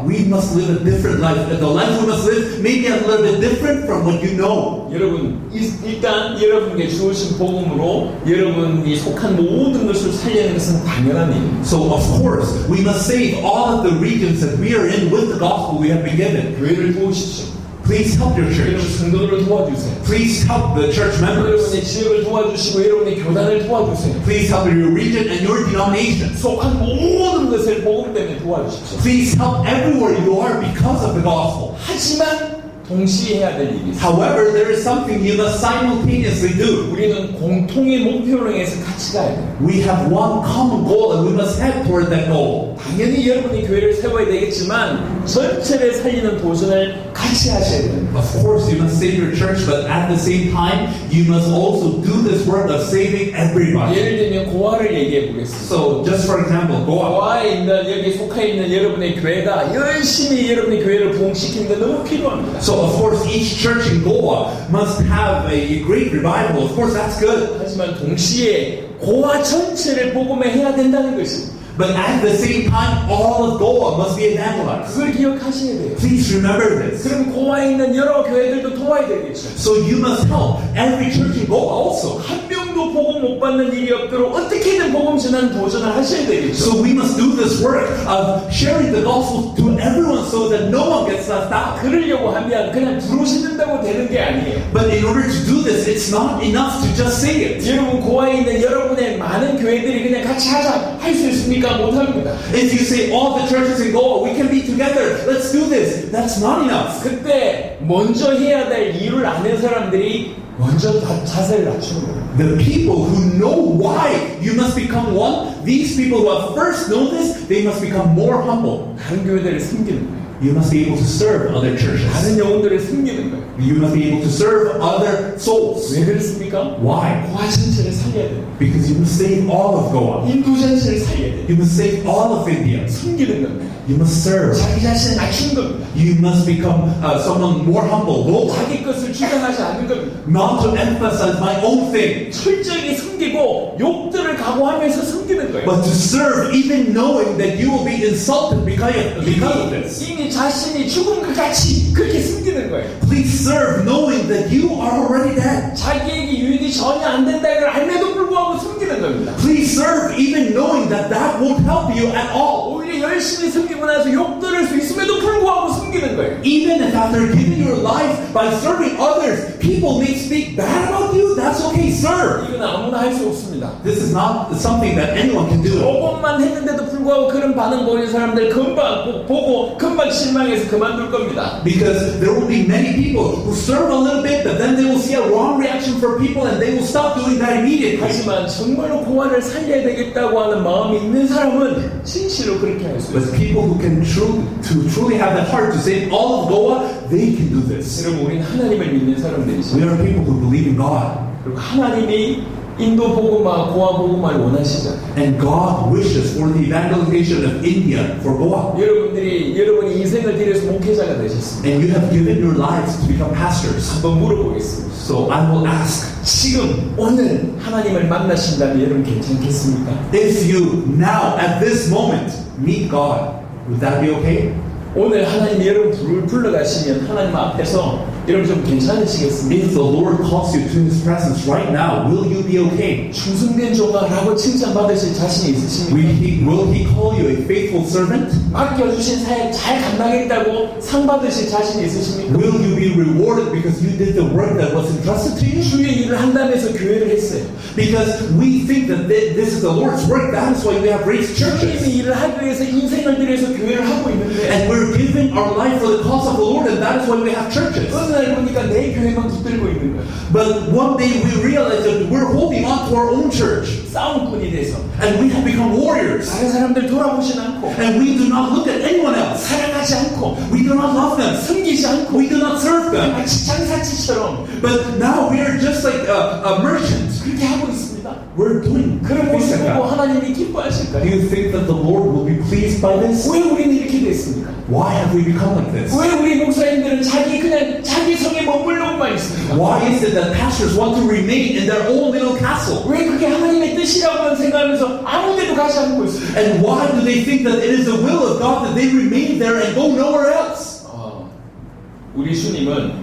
we must live a different life. The life we must live may be a little bit different from what you know. 여러분, 일단 여러분에게 주어진 복음으로 여러분이 속한 모든 것을 살리는 것은 당연한 일입니다. So of course, we must save all of the regions that we are in with the gospel we have been given. 교회를 도우십시오. Please help your 여러분 church. 성도들을 도와주세요. Please help the church members. 여러분의 지역을 도와주시고 여러분의 교단을 도와주세요. Please help your region and your denomination. 속한 모든 것을 복음 때문에 도와주십시오. Please help everywhere you are because of the gospel. 하지만 동시에 해야 될 일이 있어요. However, there is something you must simultaneously do. 우리는 공통의 목표를 향해서 같이 가야 돼요. We have one common goal and we must head toward that goal. 당연히 여러분이 교회를 세워야 되겠지만 전체를 살리는 도전을 같이 하셔야 됩니다. Of course, you must save your church, but at the same time, you must also do this work of saving everybody. 예를 들면 고아를 얘기해 보겠습니다. So, just for example, Goa. 고아에 있는 여기 속해 있는 여러분의 교회가 열심히 여러분의 교회를 부흥시키는 게 너무 필요합니다. So, of course, each church in Goa must have a great revival. Of course, that's good. 하지만 동시에 고아 전체를 복음에 해야 된다는 것입니다. But at the same time, all of Goa must be evangelized. 그걸 기억하셔야 돼요. Please remember this. 그럼 고아에 있는 여러 교회들도 도와야 되겠죠. So you must help every church in Goa also. 한 명도 복음 못 받는 일이 없도록 어떻게든 복음 전하는 도전을 하셔야 되겠죠. So we must do this work of sharing the gospel to everyone so that no one gets left out. 그러려고 하면 그냥 부르신다고 되는 게 아니에요. But in order to do this, it's not enough to just say it. 여러분 고아에 있는 여러분의 많은 교회들이 그냥 같이 하자 할 수 있습니까? 못합니다. If you say all the churches in Goa, we can be together, let's do this, that's not enough. 그때 먼저 해야 될 이유를 아는 사람들이 먼저 자세를 낮추는 거예요. The people who know why you must become one, these people who have first known this, they must become more humble. 다른 교회들을 섬기는 거예요. You must be able to serve other churches. 다른 영혼들을 섬기는 거예요. You must be able to serve other souls. 왜 그렇습니까? Why? 고아 전체를 살려야 돼요. Because you must save all of Goa. 인도 전체를 살려야 돼요. You must save all of India. 섬기는 겁니다. You must serve. 자기 자신을 낮추는 겁니다. You must become someone more humble, low, 자기 것을 주장하지 않는 겁니다. not to emphasize my own thing, 철저히 섬기고 욕들을 각오하면서 섬기는 거예요. but to serve even knowing that you will be insulted because of this. 이미 자신이 죽은 것 같이 그렇게 숨기는 거예요. Please serve knowing that you are already dead. 자기에게 유익이 전혀 안 된다는 걸 알매도 불구하고 숨기는 겁니다. Please serve even knowing that that won't help you at all. 오히려 열심히 숨기고 나서 욕 들을 수 있음에도 불구하고 숨기는 거예요. Even if after giving your life by serving others, people may speak bad about you, that's okay, serve. 이건 아무나 할 수 없습니다. This is not something that anyone can do. 조금만 했는데도 불구하고 그런 반응 보이는 사람들 금방 보고 금방 실망해서 그만둘 겁니다. Because there will be many people who serve a little bit, but then they will see a wrong reaction for people and they will stop doing that immediately. 하지만 정말로 고아를 살려야 되겠다고 하는 마음이 있는 사람은 진실로 그렇게 할 수 But 있어요. people who can truly have the heart to save all of Goa, they can do this. 여러분, 우리는 하나님을 믿는 사람들이죠. We are people who believe in God. 그리고 하나님이 인도 복음화, 고아 복음화를 원하시죠. And God wishes for the evangelization of India for Goa. 여러분이 인생을 들여서 목회자가 되셨습니다. And you have given your lives to become pastors. 한번 물어보겠습니다. So I will ask, 지금 오늘 하나님을 만나신다면 여러분 괜찮겠습니까? if you now at this moment meet God, would that be okay? 오늘 하나님이 여러분 불러가시면 하나님 앞에서 여러분 좀 괜찮으시겠습니까? If the Lord calls you to His presence right now, will you be okay? 충성된 종아라고 칭찬받으실 자신이 있으십니까? Will He call you a faithful servant? 맡겨주신 사역 잘 감당했다고 상 받으실 자신이 있으십니까? Will you be rewarded because you did the work that was entrusted to you? 주의 일을 한다면서 교회를 했어요. Because we think that this is the Lord's work, that is why we have raised churches. 주님이 일을 하기 위해서 인생을 들여서 교회를 하고 있는데 And we're giving our life for the cause of the Lord, and that is why we have churches. 어느 날 보니까 내 교회만 붙들고 있는 거예요. But one day we realize that we're holding on to our own church. 싸움꾼이 돼서 And we have become warriors. 다른 사람들 돌아보지 않고 And we do not look at anyone else. 사랑하지 않고 We do not love them. 섬기지 않고 We do not serve them. 마치 장사치처럼 But now we are just like a merchant. 그렇게 하고 있습니다. We're doing 그런 things 모습 like 보고 that. 하나님이 Do 기뻐하실까요? you think that the Lord will be pleased by this? 왜 우리는 이렇게 됐습니까? Why have we become like this? 왜 우리 목사님들은 자기 성에 머물러만 있습니까? Why is it that pastors want to remain in their own little castle? 왜 그게 하나님의 뜻이라고만 생각하면서 아무데도 가지 않고 있습니까? And why do they think that it is the will of God that they remain there and go nowhere else? 우리 주님은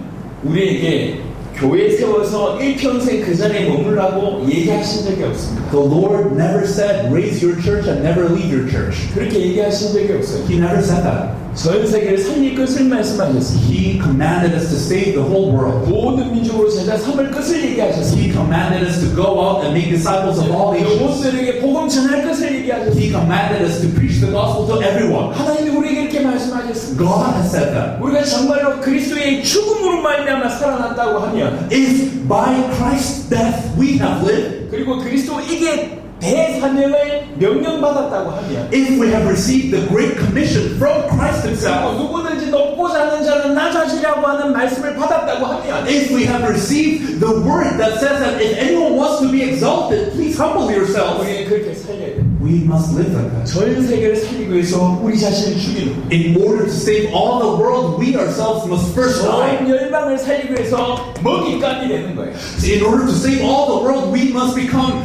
우리에게 교회 세워서 일평생 그 자리에 머물라고 얘기하신 적이 없습니다. The Lord never said, raise your church and never leave your church. 그렇게 얘기하신 적이 없어요. He never said that. 전 세계를 살릴 것을 말씀하셨습니다. He commanded us to save the whole world. 모든 민족으로 제자 삼을 것을 얘기하셨습니다. He commanded us to go out and make disciples of all nations. 영혼들에게 복음 전할 것을 얘기하셨습니다. He commanded us to preach the gospel to everyone. 하나님이 우리에게 이렇게 말씀하셨습니다. God has said that. 우리가 정말로 그리스도의 죽음으로 말미암아 살아났다고 하면, If by Christ's death we have lived, 그리고 그리스도에게 대사명을 명령받았다고 하면, if we have received the great commission from Christ 그리고 Himself, 누구든지 높고자 하는 자는 낮아지라고 하는 말씀을 받았다고 하면, if we have received the word that says that if anyone wants to be exalted, please humble yourself, 우리는 그렇게 살려야 돼요. we must live like that. 전 세계를 살리기 위해서 우리 자신을 죽이는, In order to save all the world, we ourselves must first die. 전 열방을 살리기 위해서 먹잇감이 되는 거예요. In order to save all the world, we must become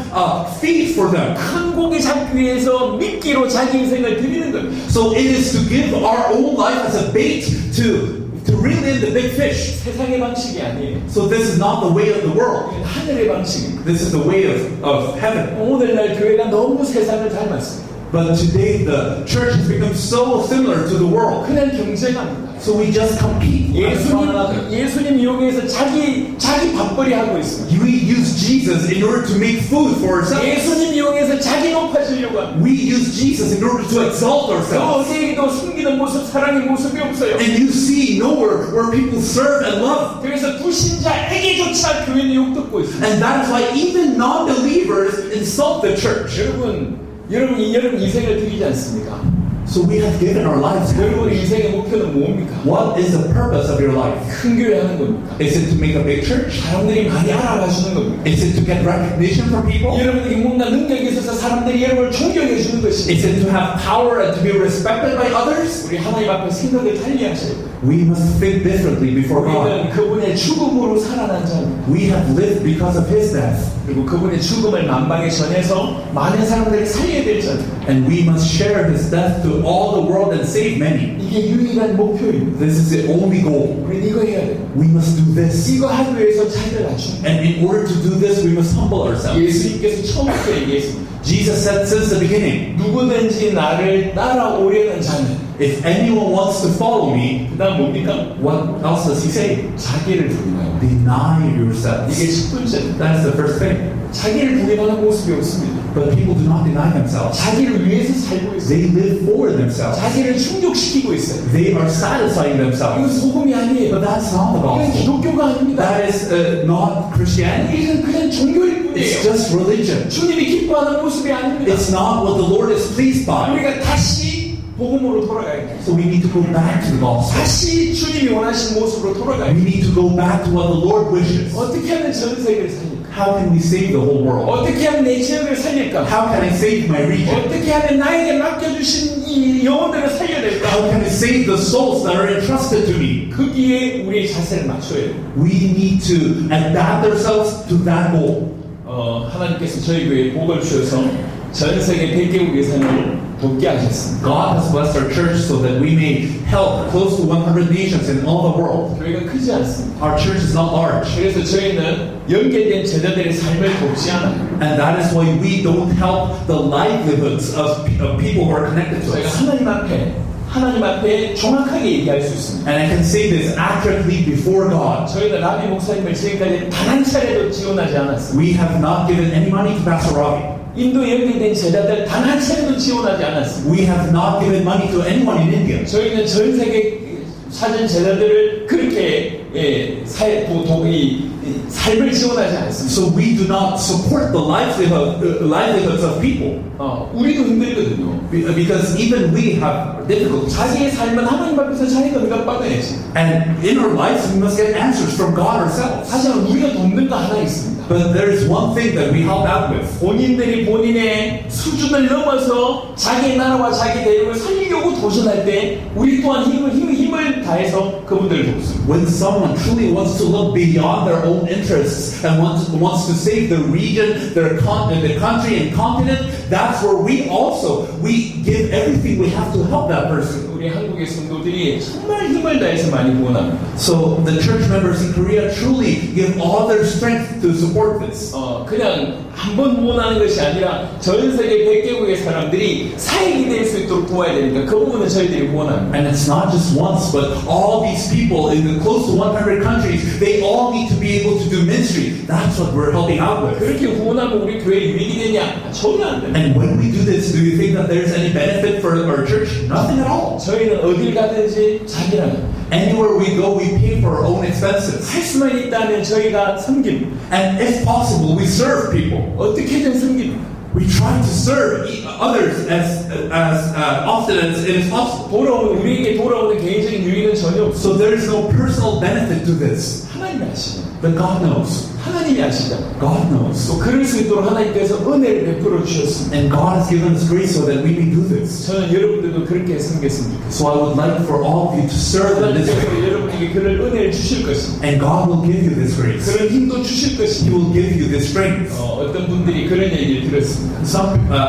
feed for them. 큰 고기 잡기 위해서 미끼로 자기 인생을 드리는 겁니다. So it is to give our own life as a bait to reel in the big fish. 세상의 방식이 아니에요. So this is not the way of the world. 하늘의 방식입니다. This is the way of heaven. 오늘날 교회가 너무 세상을 닮았어요. But today the church has become so similar to the world. 그냥 경쟁합니다. So we just compete with one another. 예수님 이용해서 자기 밥벌이 하고 있습니다. We use Jesus in order to make food for ourselves. 예수님 이용해서 자기 높아지려고 합니다. We use Jesus in order to exalt ourselves. 어디에도 숨기는 모습, 사랑의 모습이 없어요. And you see nowhere where people serve and love. 그래서 불신자에게조차 교회는 욕듣고 있습니다. And that is why even non-believers insult the church. 여러분 인생을 드리지 않습니까? So we have given our lives. 여러분의 인생의 목표는 뭡니까? What is the purpose of your life? 큰 교회 하는 겁니까? Is it to make a big church? 사람들이 많이 알아봐 주는 겁니까? Is it to get recognition from people? 여러분에게 뭔가 능력이 있어서 사람들이 여러분을 존경해 주는 것입니다. Is it to have power and to be respected by others? 우리 하나님 앞에 생각을 달리 하셔야 돼요. We must think differently before God. 우리는 그분의 죽음으로 살아난 자입니다. We have lived because of His death. 그리고 그분의 죽음을 만방에 전해서 많은 사람들이 살려야 될 자입니다. And we must share His death to all the world and save many. 이게 유일한 목표입니다. This is the only goal. 우리는 이거 해야 돼요. We must do this. 이거 하기 위해서 자기를 낮춥니다. And in order to do this, we must humble ourselves. 예수님께서 처음부터 얘기했습니다. Jesus said since the beginning, 누구든지 나를 따라오려는 자는 if anyone wants to follow me, 그 다음 뭡니까? what else does He say? 자기를 부인하고 Deny yourselves. 이게 10번째. That's the first thing. 자기를 부인하는 모습이 없습니다. But people do not deny themselves. 자기를 위해서 살고 있어요. They live for themselves. 자기를 충족시키고 있어요. They are satisfying 이건 themselves. 소금이 아니에요. But that's not the 이건 gospel. 기독교가 아닙니다. That is not Christianity. 이건 그냥 종교일 It's 뿐이에요. just religion. 주님이 기뻐하는 모습이 아닙니다. It's not what the Lord is pleased by. 우리가 다시 복음으로 돌아가야 돼요. So we need to go back to the gospel. 다시 주님이 원하시는 모습으로 돌아가야 We 돼요. need to go back to what the Lord wishes. 어떻게 하면 전 세계를 살릴까? How can we save the whole world? 어떻게 하면 내 지역을 살릴까? How can I save my region? 어떻게 하면 나에게 맡겨주신 이 영혼들을 살려야 될까? How can I save the souls that are entrusted to me? 거기에 우리의 자세를 맞춰야 돼요. We need to adapt ourselves to that goal. 하나님께서 저희 교회에 복을 주셔서 전 세계 100개국의 산을 돕게 하셨습니다. God has blessed our church so that we may help close to 100 nations in all the world. 교회가 크지 않습니다. Our church is not large. 그래서 저희는 연계된 제자들의 삶을 돕지 않아요. And that is why we don't help the livelihoods of people who are connected to 저희가 us. 하나님 앞에 정확하게 얘기할 수 있습니다. And I can say this accurately before God. 저희는 라비 목사님을 지금까지 단 한 차례도 지원하지 않았습니다. We have not given any money to Pastor Ravi. 인도 연계된 제자들 단 한 차례도 지원하지 않았습니다. We have not given money to anyone in India. 저희는 전 세계 사전 제자들을 그렇게 삶을 지원하지 않습니다. So we do not support the livelihoods of people. 우리도 힘들거든요. Because even we have difficulties. 자기의 삶은 하나님 앞에서 자기가 응답받아야지. And in our lives we must get answers from God ourselves. 사실은 우리가 돕는 거 하나 있습니다. But there is one thing that we help out with. 본인들이 본인의 수준을 넘어서 자기의 나라와 자기 대륙을 살리려고 도전할 때 우리 또한 힘을 다해서 그분들을 돕습니다. When someone truly wants to look beyond their own interests and wants to save the region, the country and continent, that's where we give everything we have to help that person. 우리 한국의 성도들이 정말 힘을 다해서 많이 후원합니다. So the church members in Korea truly give all their strength to support this. 그냥 한 번 후원하는 것이 아니라 전 세계 100개국의 사람들이 사역이 될 수 있도록 도와야 되니까 그 부분은 저희들이 후원합니다. And it's not just once, but all these people in the close to 100 countries, they all need to be able to do ministry. That's what we're helping out with. 그렇게 후원하면 우리 교회 유익이 되냐? 전혀 안 됩니다. And when we do this, do you think that there's any benefit for our church? Nothing at all. 저희는 어딜 가든지 자기랑 Anywhere we go, we pay for our own expenses. 할 수만 있다면 저희가 섬깁니다. And if possible, we serve people. 어떻게든 섬깁니다. We try to serve others as often as it is possible. 우리에게 돌아오는 개인적인 유익은 전혀 없어. So there is no personal benefit to this. 하나님이 아시죠. But God knows. 하나님이 아시죠. God knows. 또 그럴 수 있도록 하나님께서 은혜를 베풀어 주셨습니다. And God has given us grace so that we may do this. 저는 여러분들도 그렇게 섬겼으면 좋겠습니다. So I would like for all of you to serve in this way. 하나님께서 여러분에게 그런 은혜를 주실 것입니다. And God will give you this grace. 그런 힘도 주실 He 것입니다. will give you this strength. 어떤 분들이 그런 얘기를 들었습니다.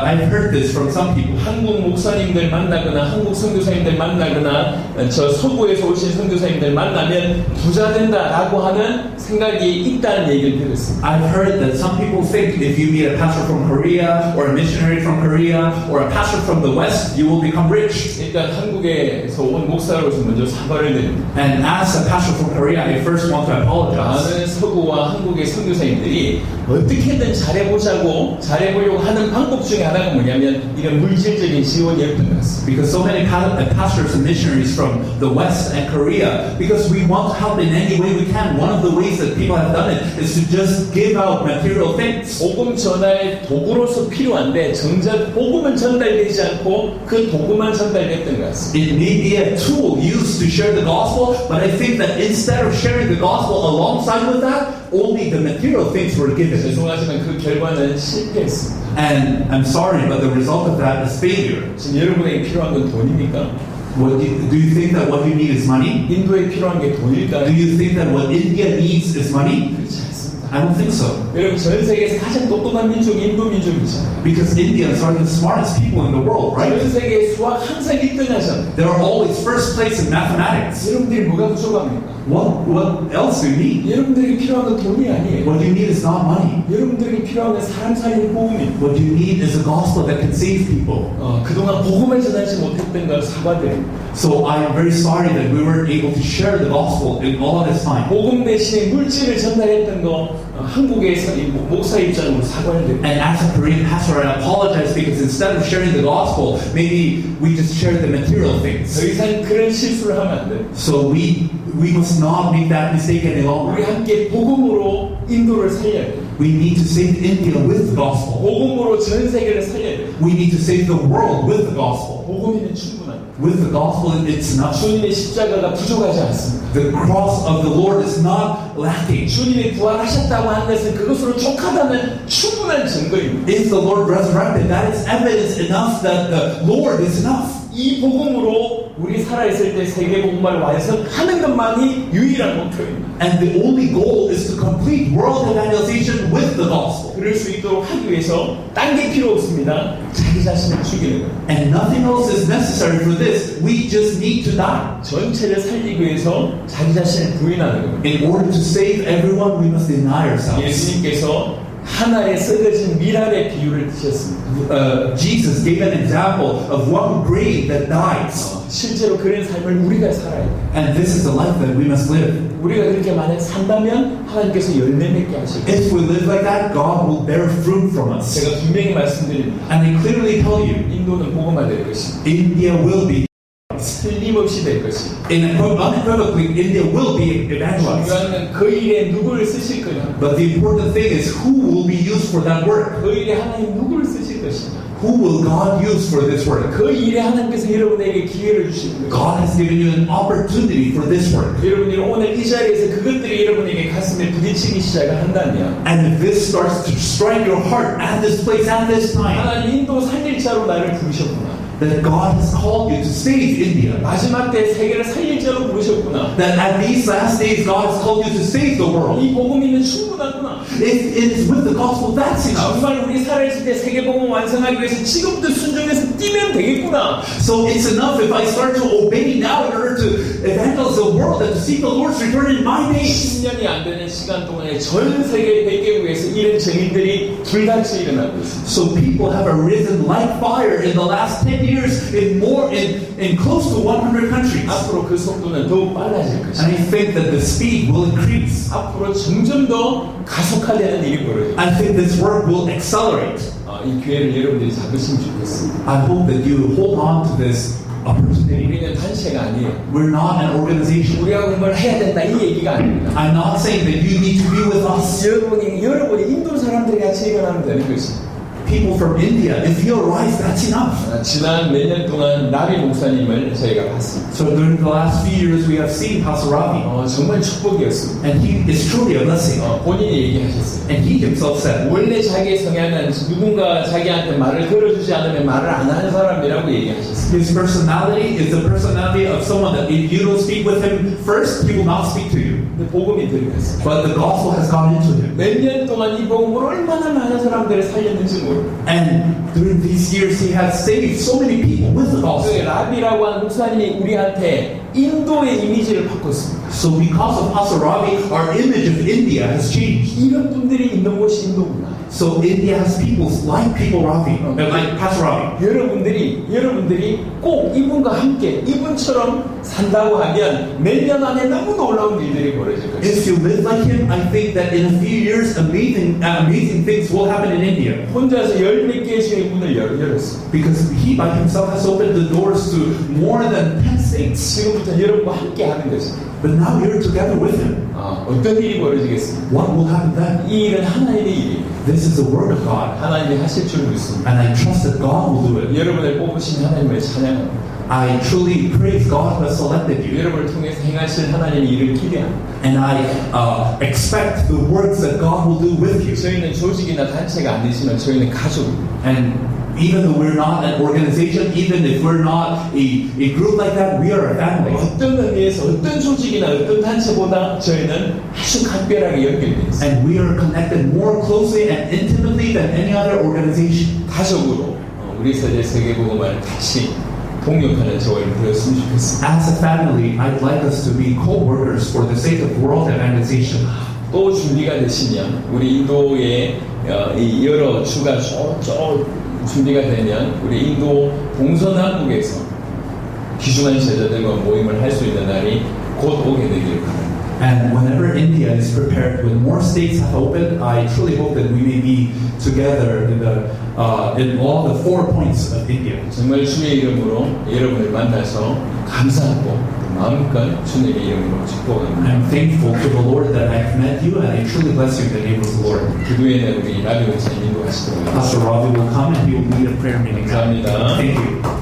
I've heard this from some people. 한국 목사님들 만나거나 한국 선교사님들 만나거나 저 서구에서 오신 선교사님들 만나면 부자 된다라고 하는 생각이 있다는 얘기를 들었습니다. I've heard that some people think if you meet a pastor from Korea or a missionary from Korea or a pastor from the West, you will become rich. 일단 한국에서 온 목사로서 먼저 사과를 드립니다. And as a pastor from Korea, I first want to apologize. 나는 서구와 한국의 한국의 선교사님들이 어떻게든 잘해보려고 하는 방법 중에 하나가 뭐냐면 이런 물질적인 지원이었던 것 같습니다. Because so many pastors and missionaries from the West and Korea, because we want to help in any way we can. One of the ways that people have done it is to just give out material things. 복음 전할 도구로서 필요한데 정작 복음은 전달되지 않고 그 도구만 전달됐던 것 같습니다. It may be a tool used to share the gospel, but I think that instead of sharing the gospel alongside with that, only the material things were given. 죄송하지만 그 결과는 실패했습니다. And I'm sorry, but the result of that is failure. 지금 여러분에게 필요한 건 돈입니까? Do you think that what you need is money? 인도에 필요한 게 돈일까요? Do you think that what India needs is money? 그렇지 않습니다. I don't think so. 여러분 전 세계에서 가장 똑똑한 민족이 인도 민족이잖아요. Because Indians are the smartest people in the world, right? 전 세계 수학 항상 1등 하잖아요. They are always first place in mathematics. 여러분들이 뭐가 부족합니까? What else do you need? 여러분들에게 필요한 건 돈이 아니에요. What you need is not money. 여러분들에게 필요한 건 사람 살리는 복음입니다. What you need is a gospel that can save people. 그동안 복음을 전하지 못했던 걸 사과드립니다. So I am very sorry that we weren't able to share the gospel in all of this time. 복음 대신에 물질을 전달했던 거 한국에서 목사 입장으로 사과를 드립니다. And as a Korean pastor, I apologize because instead of sharing the gospel, maybe we just share the material things. 더 이상 그런 실수를 하면 안 돼요. So we must not make that mistake any longer. 우리 함께 복음으로 인도를 살려야 돼요. We need to save India with the gospel. 복음으로 전 세계를 살려야 돼요. We need to save the world with the gospel. 복음이면 충분합니다. With the gospel, it's enough. 주님의 십자가가 부족하지 않습니다. The cross of the Lord is not lacking. 주님이 부활하셨다고 하는 것은 그것으로 족하다는 충분한 증거입니다. If the Lord resurrected, that is evidence enough that the Lord is enough. 이 복음으로 우리 살아있을 때 세계 복음을 완성하는 것만이 유일한 목표입니다. And the only goal is to complete world evangelization with the gospel. 그럴 수 있도록 하기 위해서 딴 게 필요 없습니다. 자기 자신을 죽이는 거예요. And nothing else is necessary for this. We just need to die. 전체를 살리기 위해서 자기 자신을 부인하는 겁니다. In order to save everyone, we must deny ourselves. 예수님께서 하나의 썩어진 밀알의 비유를 드셨습니다. Jesus gave an example of one grain that dies. 실제로 그런 삶을 우리가 살아야 돼요. And this is the life that we must live. 우리가 그렇게 만약 산다면 하나님께서 열매 맺게 하실 거예요. If we live like that, God will bear fruit from us. 제가 분명히 말씀드립니다. And I clearly tell you, 인도는 복음화 될 것입니다. India will be, 틀림없이 될 것입니다. unequivocally, India will be evangelized. 중요한 건 그 일에 누구를 쓰실 거냐. But the important thing is who will be used for that work. 그 일에 하나님 누구를 쓰실 것이냐. Who will God use for this work? 그 일에 하나님께서 여러분에게 기회를 주시는 거예요. God has given you an opportunity for this work. 여러분이 오늘 이 자리에서 그것들이 여러분에게 가슴에 부딪히기 시작을 한다면 And if this starts to strike your heart at this place, at this time, 하나님 인도 살릴 자로 나를 부르셨구나. that God has called you to save India. 마지막 때 세계를 살릴 자로 부르셨구나. That at these last days, God has called you to save the world. 이 복음이면 충분하구나. It is with the gospel, that's enough. 정말 우리 살아있을 때 세계 복음 완성하기 위해서 지금부터 순종해서 뛰면 되겠구나. So it's enough if I start to obey now in order to evangelize the world and to seek the Lord's return in my name. 10년이 안 되는 시간 동안에 전 세계 100개국에서 이런 증인들이 불같이 일어나고 있습니다. So people have arisen like fire in the last 10 years in close to 100 countries. 앞으로 그 속도는 더욱 빨라질 And 것입니다. I think that the speed will increase. 앞으로 점점 더 가속화되는 일이 벌어져요. I think this work will accelerate. 이 기회를 여러분들이 잡으시면 좋겠습니다. I hope that you hold on to this opportunity. 우리는 단체가 아니에요. We're not an organization. 우리가 뭘 해야 된다 이 얘기가 아닙니다. I'm not saying that you need to be with us. 여러분이 인도 사람들이 같이 일어나면 되는 것입니다. People from India, if you arise, that's enough. 지난 몇 년 동안 나비 목사님을 저희가 봤습니다. So during the last few years, we have seen Pastor Ravi, 정말 축복이었습니다. and he is truly a blessing. 본인이 얘기하셨어요. And he himself said, 원래 자기의 성향은 누군가 자기한테 말을 걸어주지 않으면 말을 안 하는 사람이라고 얘기하셨어요. his personality is the personality of someone that if you don't speak with him first, he will not speak to you. 근데 복음이 들어갔어요. But the gospel has gone into him. 몇 년 동안 이 복음으로 얼마나 많은 사람들을 살렸는지 모르고. And during these years, he has saved so many people with the 그 gospel. 라비라고 하는 목사님이 우리한테 인도의 이미지를 바꿨습니다. So because of Pastor Ravi, our image of India has changed. 이런 분들이 있는 곳이 인도구나. So So India has people like Ravi, like Pastor Ravi. 여러분들이 꼭 이분과 함께 이분처럼 산다고 하면 몇 년 안에 너무 놀라운 일들이 벌어질 것입니다. If you live like him, I think that in a few years, amazing things will happen in India. 혼자서 10몇 개의 주의 문을 열었어요. Because he by himself has opened the doors to more than 10 states. 지금부터 여러분과 함께 하는 것입니다. But now you're together with him. 어떤 일이 벌어지겠습니까? What will happen then? 이 일은 하나님의 일이에요. This is the word of God. 하나님이 하실 줄 믿습니다. And I trust that God will do it. 여러분을 뽑으신 하나님을 찬양합니다. I truly praise God who has selected you. 여러분을 통해서 행하실 하나님의 일을 기대합니다. And I expect the works that God will do with you. 저희는 조직이나 단체가 아니지만 저희는 가족입니다. And even though we're not an organization, even if we're not a group like that, we are a family. 어떤 의미에서 어떤 조직이나 어떤 단체보다 저희는 아주 각별하게 연결되어 있습니다. And we are connected more closely and intimately than any other organization. 가족으로 우리 세계복음을 같이 동역하는 저희를 되었으면 좋겠습니다. As a family, I'd like us to be co-workers for the sake of world evangelization. 또 준비가 되시면 우리 인도의 이 여러 주가 쭉 준비가 되면 우리 인도 동서남북에서 귀중한 제자들과 모임을 할 수 있는 날이 곧 오게 되기를 바랍니다. And whenever India is prepared, when more states have opened, I truly hope that we may be together in all the 4 points of India. 정말 주의 이름으로 여러분을 만나서 감사하고 마음껏 주님의 이름으로 축복합니다. I'm thankful to the Lord that I've met you, and I truly bless you in the name of the Lord. 기도에는 우리 라비 목사님 인도하시도록 Pastor Ravi will come and he will lead a prayer meeting. 감사합니다. Thank you.